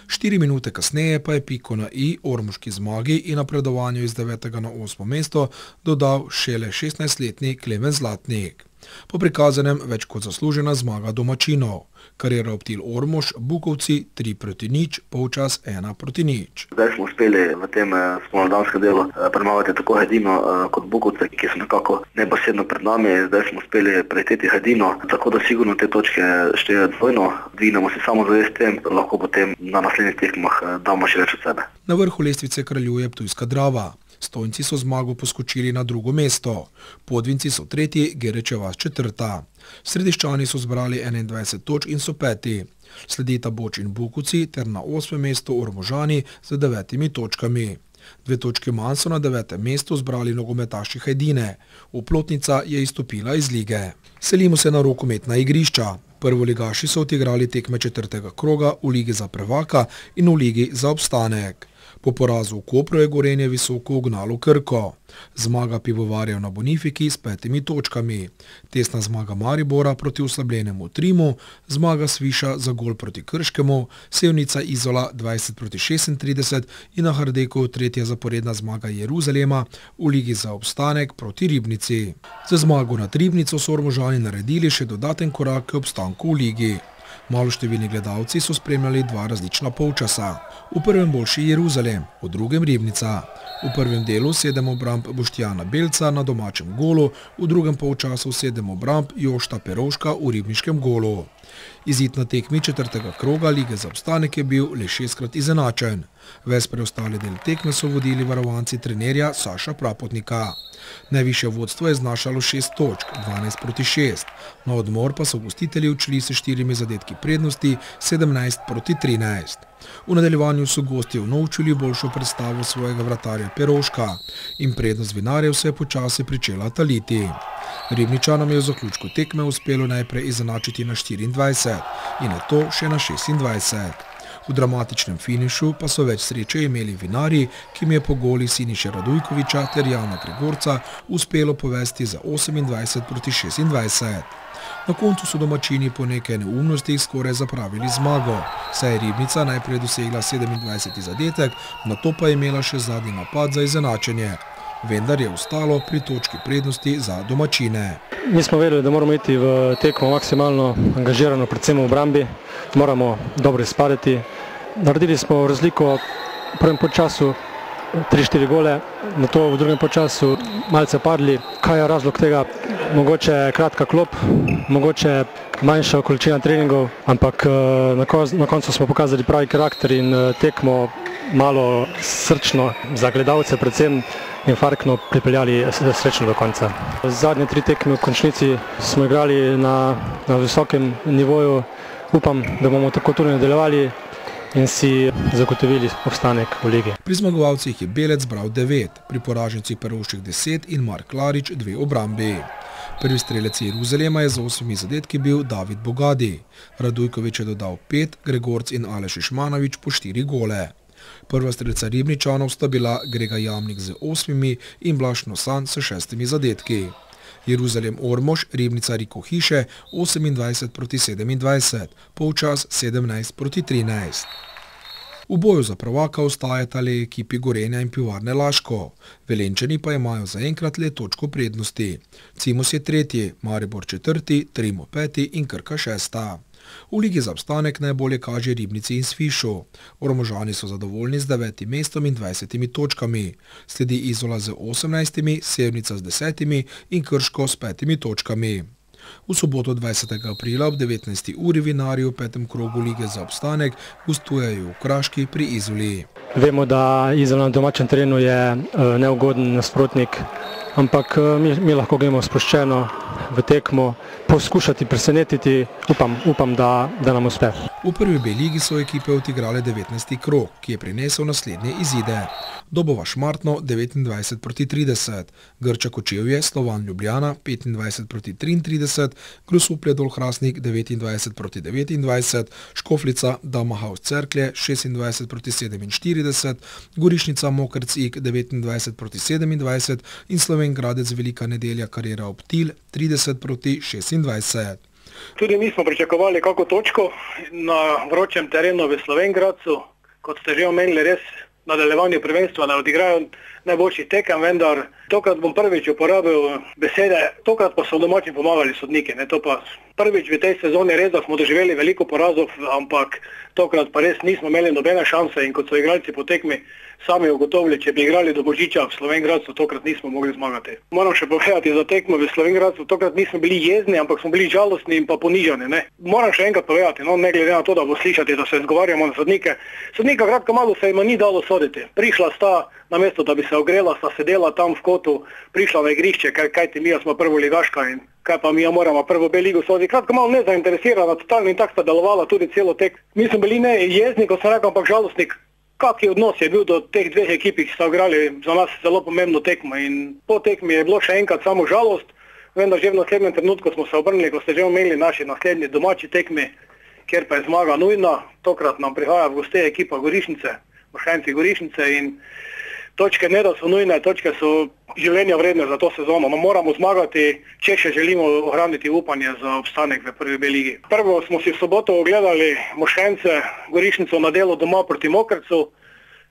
D: 4 minute kasneje pa je piko na i ormoški zmagi in napredovanju iz 9. na 8. mesto dodal šele 16-letni Klemen Zlatnik. Po prikazanem več kot zaslužena zmaga domačinov. Kariera Optil Ormož, Bukovci 3-0, polčas 1-0.
W: Zdaj smo uspeli v tem spomladanskem delu premagati tako Hajdino kot Bukovce, ki so nekako neposredno pred nami. Zdaj smo uspeli prehiteti Hajdino, tako da sigurno te točke štejejo dvojno. Dvignemo si samozavest tem, lahko potem na naslednjih tekmah damo še več od sebe.
D: Na vrhu lestvice kraljuje Ptujska Drava. Stojnci so zmago poskočili na 2. mesto, Podvinci so 3., Gerečja vas 4. Središčani so zbrali 21 točk in so 5. Sledita Boč in Bukovci ter na 8. mestu Ormožani z 9 točkami. 2 točke manj so na 9. mestu zbrali nogometaši Hajdine. Oplotnica je izstopila iz lige. Selimo se na rokometna igrišča. Prvoligaši so odigrali tekme 4. kroga v ligi za prvaka in v ligi za obstanek. Po porazu v Kopru je Gorenje visoko ugnalo Krko. Zmaga pivovarjev na Bonifiki s 5 točkami. Tesna zmaga Maribora proti oslabljenemu Trimu, zmaga Sviša za gol proti Krškemu, Sevnica Izola 20-36 in na Hardeku 3. zaporedna zmaga Jeruzalema v ligi za obstanek proti Ribnici. Za zmago nad Ribnico so Ormožani naredili še dodaten korak k obstanku v ligi. Maloštevilni gledalci so spremljali 2 različna polčasa. V prvem boljši Jeruzalem, v drugem Ribnica. V prvem delu 7 obramb Boštjana Belca na domačem golu, v drugem polčasu 7 obramb Jošta Perovška v ribniškem golu. Izid na tekmi 4. kroga lige za obstanek je bil le 6-krat izenačen. Ves preostali del tekme so vodili varovanci trenerja Saša Prapotnika. Najvišje vodstvo je znašalo 6 točk, 12-6. Na odmor pa so gostitelji odšli s 4 zadetki prednosti, 17-13. V nadaljevanju so gostje unovčili boljšo predstavo svojega vratarja Perovška in prednost vinarjev se je počasi pričela taliti. Ribničanom je v zaključku tekme uspelo najprej izenačiti na 24 in nato še na 26. V dramatičnem finišu pa so več sreče imeli vinarji, ki jim je po goli Siniše Radujkoviča ter Jana Gregorca uspelo povesti za 28-26. Na koncu so domačini po nekaj neumnostih skoraj zapravili zmago, saj je Ribnica najprej dosegla 27. zadetek, nato pa je imela še zadnji napad za izenačenje. Vendar je ostalo pri točki prednosti za domačine.
F: Mi smo vedeli, da moramo iti v tekmo maksimalno angažirano, predvsem v obrambi, moramo dobro izpadeti. Naredili smo razliko v prvem polčasu 3-4 gole, nato v drugem polčasu malce padli. Kaj je razlog tega? Mogoče kratka klop, mogoče manjša količina treningov, ampak na koncu smo pokazali pravi karakter in tekmo malo srčno za gledalce, predvsem infarktno pripeljali srečno do konca. Zadnje 3 tekme v končnici smo igrali na visokem nivoju. Upam, da bomo tako tudi nadaljevali in si zagotovili obstanek v ligi.
D: Pri zmagovalcih je Belec zbral 9, pri poražencih Perovšek 10 in Mark Larič 2 obrambi. Prvi strelec Jeruzalema je z 8 zadetki bil David Bogadi. Radujkovič je dodal 5, Gregorc in Aleš Išmanovič po 4 gole. Prva strelca Ribničanov sta bila Grega Jamnik z 8 in Blaž Nosan s 6 zadetki. Jeruzalem Ormož, Ribnica Riko Hiše 28-27, polčas 17-13. V boju za prvaka ostajata le ekipi Gorenja in Pivovarne Laško. Velenčani pa imajo zaenkrat le točko prednosti. Cimos je 3., Maribor 4., Trimo 5. in Krka 6. V ligi za obstanek najbolje kaže Ribnici in Svišu. Ormožani so zadovoljni z 9. mestom in 20 točkami. Sledi Izola z 18, Sevnica z 10 in Krško s 5 točkami. V soboto 20. aprila ob 19. uri vinarji v 5. krogu lige za obstanek gostujejo v Kraški pri Izoli.
F: Vemo, da Izola na domačem terenu je neugoden nasprotnik, ampak mi lahko gremo sproščeno v tekmo, poskušati presenetiti, upam, da nam uspe.
D: V prvi B ligi so ekipe odigrale 19. krog, ki je prinesel naslednje izide. Dobova Šmartno 29-30, Grča Kočevje, Slovan Ljubljana 25-33, Grosuplje Dol Hrastnik 29-29, Škofljica Damahaus Cerklje 26-47, Gorišnica Mokrc Ig 29-27 in Slovenj Gradec Velika Nedelja Karera Optil 30-26.
G: Tudi mi smo pričakovali kako točko na vročem terenu v Slovenj Gradcu, kot ste že omenili, res nadaljevanju prvenstva ne odigrajo najboljših tekem, vendar tokrat bom prvič uporabil besede, tokrat pa so domačim pomagali sodniki. To pa prvič v tej sezoni res, da smo doživeli veliko porazov, ampak tokrat pa res nismo imeli nobene šanse in kot so igralci po tekmi sami ugotovili, če bi igrali do Božiča v Slovenj Gradcu, tokrat nismo mogli zmagati. Moram še povedati za tekmo v Slovenj Gradcu, tokrat nismo bili jezni, ampak smo bili žalostni in pa ponižani. Moram še enkrat povedati, ne glede na to, da bo slišati, da se zgovarjamo na sodnike. Sodnika kratko malo se jima ni dalo soditi. Prišla sta, namesto da bi se ogrela, sta sedela tam v kotu, prišla na igrišče, kajti mi smo prvoligaška in kaj pa mi moramo prvo B ligo soditi. Kratko malo nezainteresirana, totalno in tak sta delovala tudi celo tek. Mi smo bili ne jezni, kot sem rekel, ampak žalostni. Kakšen odnos je bil do teh dveh ekip, ki sta igrali za nas zelo pomembno tekmo in po tekmi je bilo še enkrat samo žalost, vendar že v naslednjem trenutku smo se obrnili, ko ste že omenili naši naslednji domači tekmi, kjer pa je zmaga nujna. Tokrat nam prihaja v goste ekipa Gorišnice, Moštenci Gorišnice in točke ne da so nujne, točke so življenja vredne za to sezono. Moramo zmagati, če še želimo ohraniti upanje za obstanek v prvi B ligi. Prvo smo si v soboto ogledali Moštence Gorišnico na delo doma proti Mokrcu,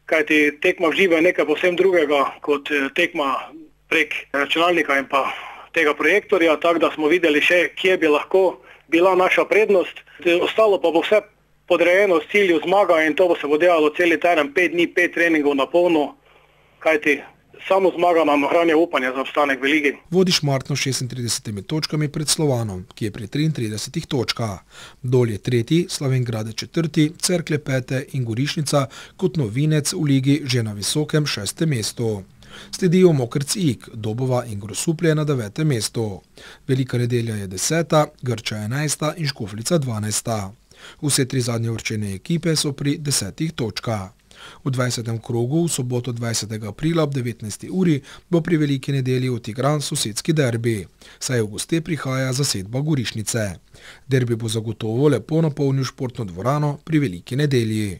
G: kajti tekma v živo je nekaj povsem drugega kot tekma prek računalnika in pa tega projektorja, tako da smo videli še, kje bi lahko bila naša prednost. Ostalo pa bo vse podrejeno s cilju zmaga in to bo se bo delalo celi teden, 5 dni, 5 treningov na polno, kajti samo zmaga nam ohranja upanje za obstanek v ligi.
D: Vodi Šmartno 36 točkami pred Slovanom, ki je pri 33 točkah. Dol je 3., Slovenj Gradec 4., Cerklje 5. in Gorišnica kot novinec v ligi že na visokem 6. mestu. Sledijo Mokrc Ig, Dobova in Grosuplje na 9. mestu. Velika Nedelja je 10., Grča 11. in Škofljica 12. Vse 3 zadnje uvrščene ekipe so pri 10 točkah. V 20. krogu v soboto 20. aprila ob 19. uri bo pri Veliki Nedelji odigran sosedski derbi, saj v goste prihaja zasedba Gorišnice. Derbi bo zagotovo lepo napolnil športno dvorano pri Veliki Nedelji.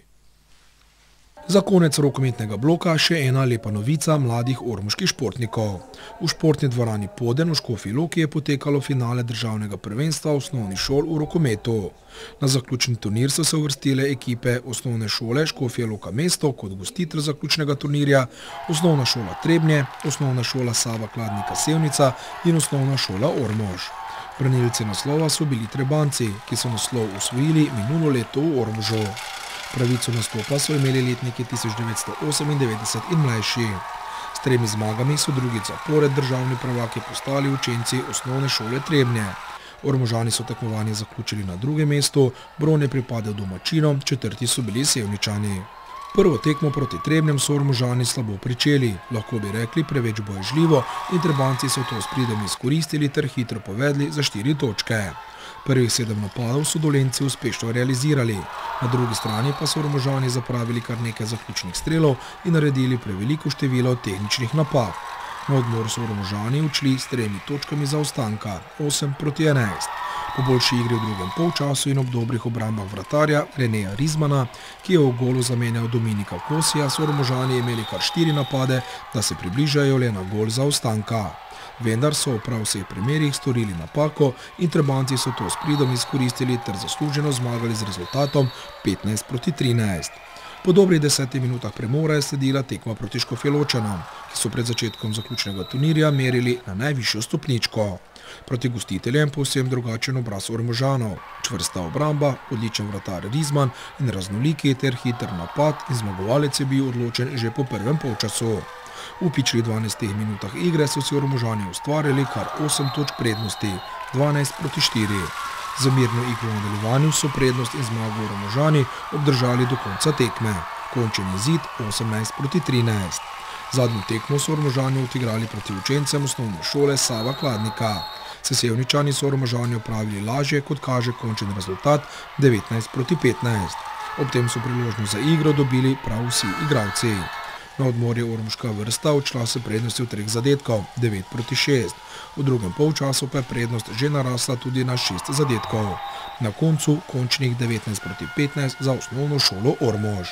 D: Za konec rokometnega bloka še ena lepa novica mladih ormoških športnikov. V športni dvorani Poden v Škofji Loki je potekalo finale državnega prvenstva osnovnih šol v rokometu. Na zaključni turnir so se uvrstile ekipe osnovne šole Škofja Loka mesto kot gostitelj zaključnega turnirja, osnovna šola Trebnje, osnovna šola Sava Kladnika Sevnica in osnovna šola Ormož. Branilci naslova so bili Trebanci, ki so naslov osvojili minulo leto v Ormožu. Pravico nastopa so imeli letniki 1998 in mlajši. S 3 zmagami so drugič zapored državni prvaki postali učenci osnovne šole Trebnje. Ormožani so tekmovanje zaključili na 2. mestu, bron je pripadel domačinom, 4. so bili Sevničani. Prvo tekmo proti Trebnjem so Ormožani slabo pričeli, lahko bi rekli preveč boježljivo, in Trebanci so to s pridom izkoristili ter hitro povedli za 4 točke. Prvih 7 napadov so Dolenjci uspešno realizirali, na drugi strani pa so Ormožani zapravili kar nekaj zaključnih strelov in naredili preveliko število tehničnih napak. Na odmor so Ormožani odšli s 3 točkami zaostanka, 8-11. Po boljši igri v drugem polčasu in ob dobrih obrambah vratarja Reneja Rizmana, ki je v golu zamenjal Dominika Kosija, so Ormožani imeli kar 4 napade, da se približajo le na gol zaostanka. Vendar so v prav vseh primerih storili napako in Trebanci so to s pridom izkoristili ter zasluženo zmagali z rezultatom 15-13. Po dobrih 10 minutah premora je sledila tekma proti Škofjeločanom, ki so pred začetkom zaključnega turnirja merili na najvišjo stopničko. Proti gostiteljem povsem drugačen obraz Ormožanov, čvrsta obramba, odličen vratar Rizman in raznoliki ter hiter napad in zmagovalec je bil odločen že po prvem polčasu. V pičlih 12 minutah igre so si Ormožani ustvarili kar 8 točk prednosti, 12-4. Za mirno igro v nadaljevanju so prednost in zmago Ormožani obdržali do konca tekme. Končen je izid 18-13. Zadnjo tekmo so Ormožani odigrali proti učencem osnovne šole Sava Kladnika. S Sevničani so Ormožani opravili lažje, kot kaže končen rezultat 19-15. Ob tem so priložnost za igro dobili prav vsi igralci. Na odmor je ormoška vrsta odšla s prednostjo 3 zadetkov, 9-6. V drugem polčasu pa je prednost že narasla tudi na 6 zadetkov. Na koncu končnih 19-15 za osnovno šolo Ormož.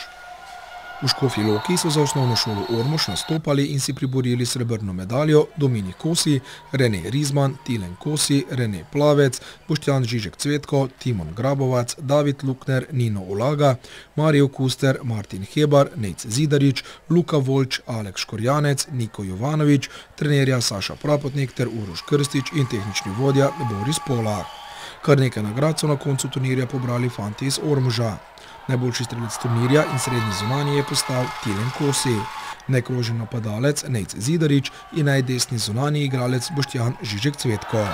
D: V Škofji Loki so za osnovno šolo Ormož nastopali in si priborili srebrno medaljo Dominik Kosi, Renej Rizman, Tilen Kosi, Renej Plavec, Boštjan Žižek Cvetko, Timon Grabovac, David Lukner, Nino Olaga, Marijo Kuster, Martin Hebar, Nejc Zidarič, Luka Volč, Aleks Škorjanec, Niko Jovanovič, trenerja Saša Prapotnik ter Uroš Krstič in tehnični vodja Boris Polar. Kar nekaj nagrad so na koncu turnirja pobrali fanti iz Ormoža. Najboljši strelec turnirja in srednji zunanji je postal Tilen Kosi, najkrožen napadalec Nejc Zidarič in najdesni zunanji igralec Boštjan Žižek Cvetko.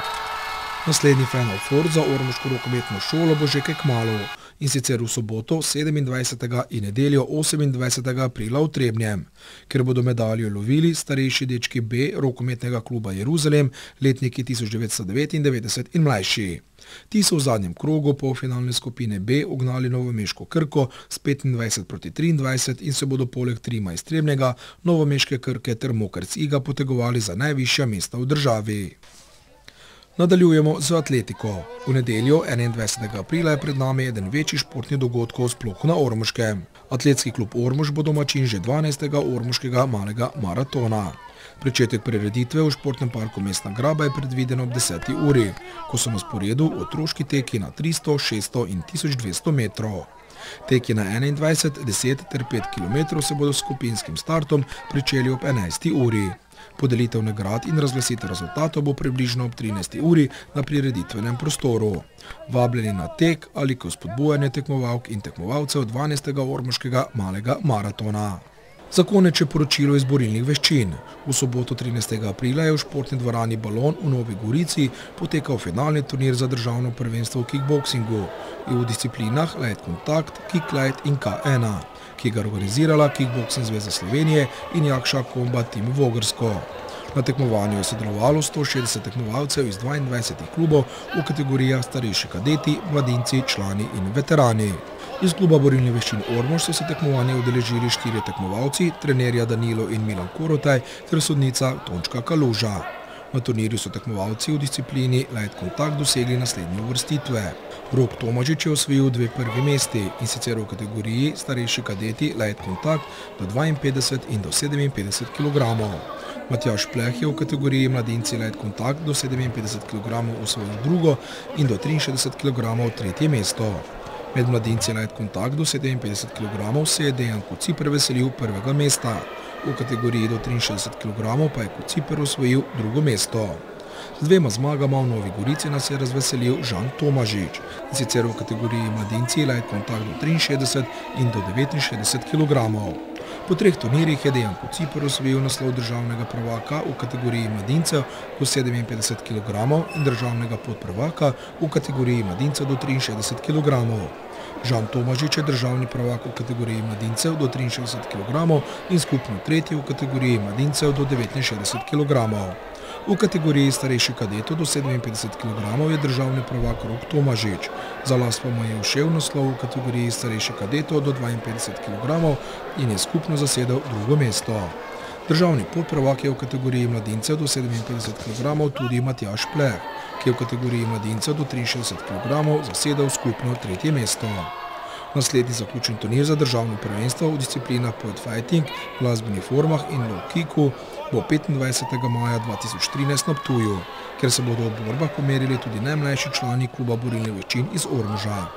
D: Naslednji Final Four za ormoško rokometno šolo bo že kaj kmalu, in sicer v soboto 27. in nedeljo 28. aprila v Trebnjem, ker bodo medaljo lovili starejši dečki B rokometnega kluba Jeruzalem, letniki 1999 in mlajši. Ti so v zadnjem krogu polfinalne skupine B ugnali novomeško Krko s 25-23 in se bodo poleg Trima iz Trebnjega, novomeške Krke ter Mokrc Iga potegovali za najvišja mesta v državi. Nadaljujemo z atletiko. V nedeljo 21. aprila je pred nami eden večjih športnih dogodkov sploh na Ormoškem. Atletski klub Ormož bo domačin že 12. ormoškega malega maratona. Pričetek prireditve v športnem parku Mestna Graba je predviden ob 10. uri, ko so na sporedu otroški teki na 300, 600 in 1200 metrov. Teki na 21, 10 ter 5 km se bodo s skupinskim startom pričeli ob 11. uri. Podelitev nagrad in razglasitev rezultatov bo približno ob 13. uri na prireditvenem prostoru. Vabljeni na tek ali k spodbujanju tekmovalk in tekmovalcev 12. ormoškega malega maratona. Za konec še poročilo iz borilnih veščin. V soboto 13. aprila je v športni dvorani Balon v Novi Gorici potekal finalni turnir za državno prvenstvo v kickboksingu in v disciplinah Light Contact, Kick Light in K1, ki ga organizirala Kickboksing zveza Slovenije in Jakša Combat Team Vogrsko. Na tekmovanju je sodelovalo 160 tekmovalcev iz 22 klubov v kategorijah starejši kadeti, mladinci, člani in veterani. Iz kluba borilnih veščin Ormož so se tekmovanja udeležili 4 tekmovalci, trenerja Danilo in Milan Korotaj ter sodnica Tončka Kaluža. Na turnirju so tekmovalci v disciplini Light Contact dosegli naslednje uvrstitve: Rok Tomažič je osvojil 2 prvi mesti, in sicer v kategoriji starejši kadeti light kontakt do 52 in do 57 kg. Matjaž Pleh je v kategoriji mladinci light kontakt do 57 kg osvojil drugo in do 63 kg tretje mesto. Med mladinci light kontakt do 57 kg se je Dejan Kociper veselil prvega mesta. V kategoriji do 63 kg pa je Kociper osvojil drugo mesto. Z 2 zmagama v Novi Gorici nas je razveselil Žan Tomažič, in sicer v kategoriji mladinci light kontakt do 63 in do 69 kg. Po 3 turnirjih je Dejan Kociper osvojil naslov državnega prvaka v kategoriji mladincev do 57 kg in državnega podprvaka v kategoriji mladincev do 63 kg. Žan Tomažič je državni prvak v kategoriji mladincev do 63 kg in skupno tretji v kategoriji mladincev do 69 kg. V kategoriji starejših kadetov do 57 kg je državni prvak Rok Tomažič. Za las pa mu je ušel naslov v kategoriji starejših kadetov do 52 kg in je skupno zasedel drugo mesto. Državni podprvak je v kategoriji mladincev do 57 kg tudi Matjaž Pleh, ki je v kategoriji mladincev do 63 kg zasedel skupno tretje mesto. Naslednji zaključen turnir za državno prvenstvo v disciplinah poet fighting, glasbenih formah in low kicku bo 25. maja 2013 na Ptuju, kjer se bodo v borbah pomerili tudi najmlajši člani kluba borilnih veščin iz Ormoža.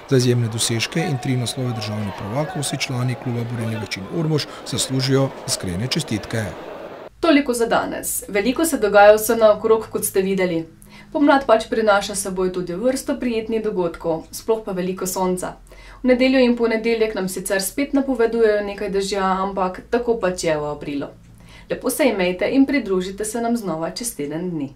D: Za izjemne dosežke in 3 naslove državnih prvakov vsi člani kluba borilnih veščin Ormož zaslužijo iskrene čestitke.
A: Toliko za danes. Veliko se dogaja vse naokrog, kot ste videli. Pomlad pač prinaša s seboj tudi vrsto prijetnih dogodkov, sploh pa veliko sonca. V nedeljo in ponedeljek nam sicer spet napovedujejo nekaj dežja, ampak tako pač je v aprilu. Lepo se imejte in pridružite se nam znova čez teden dni.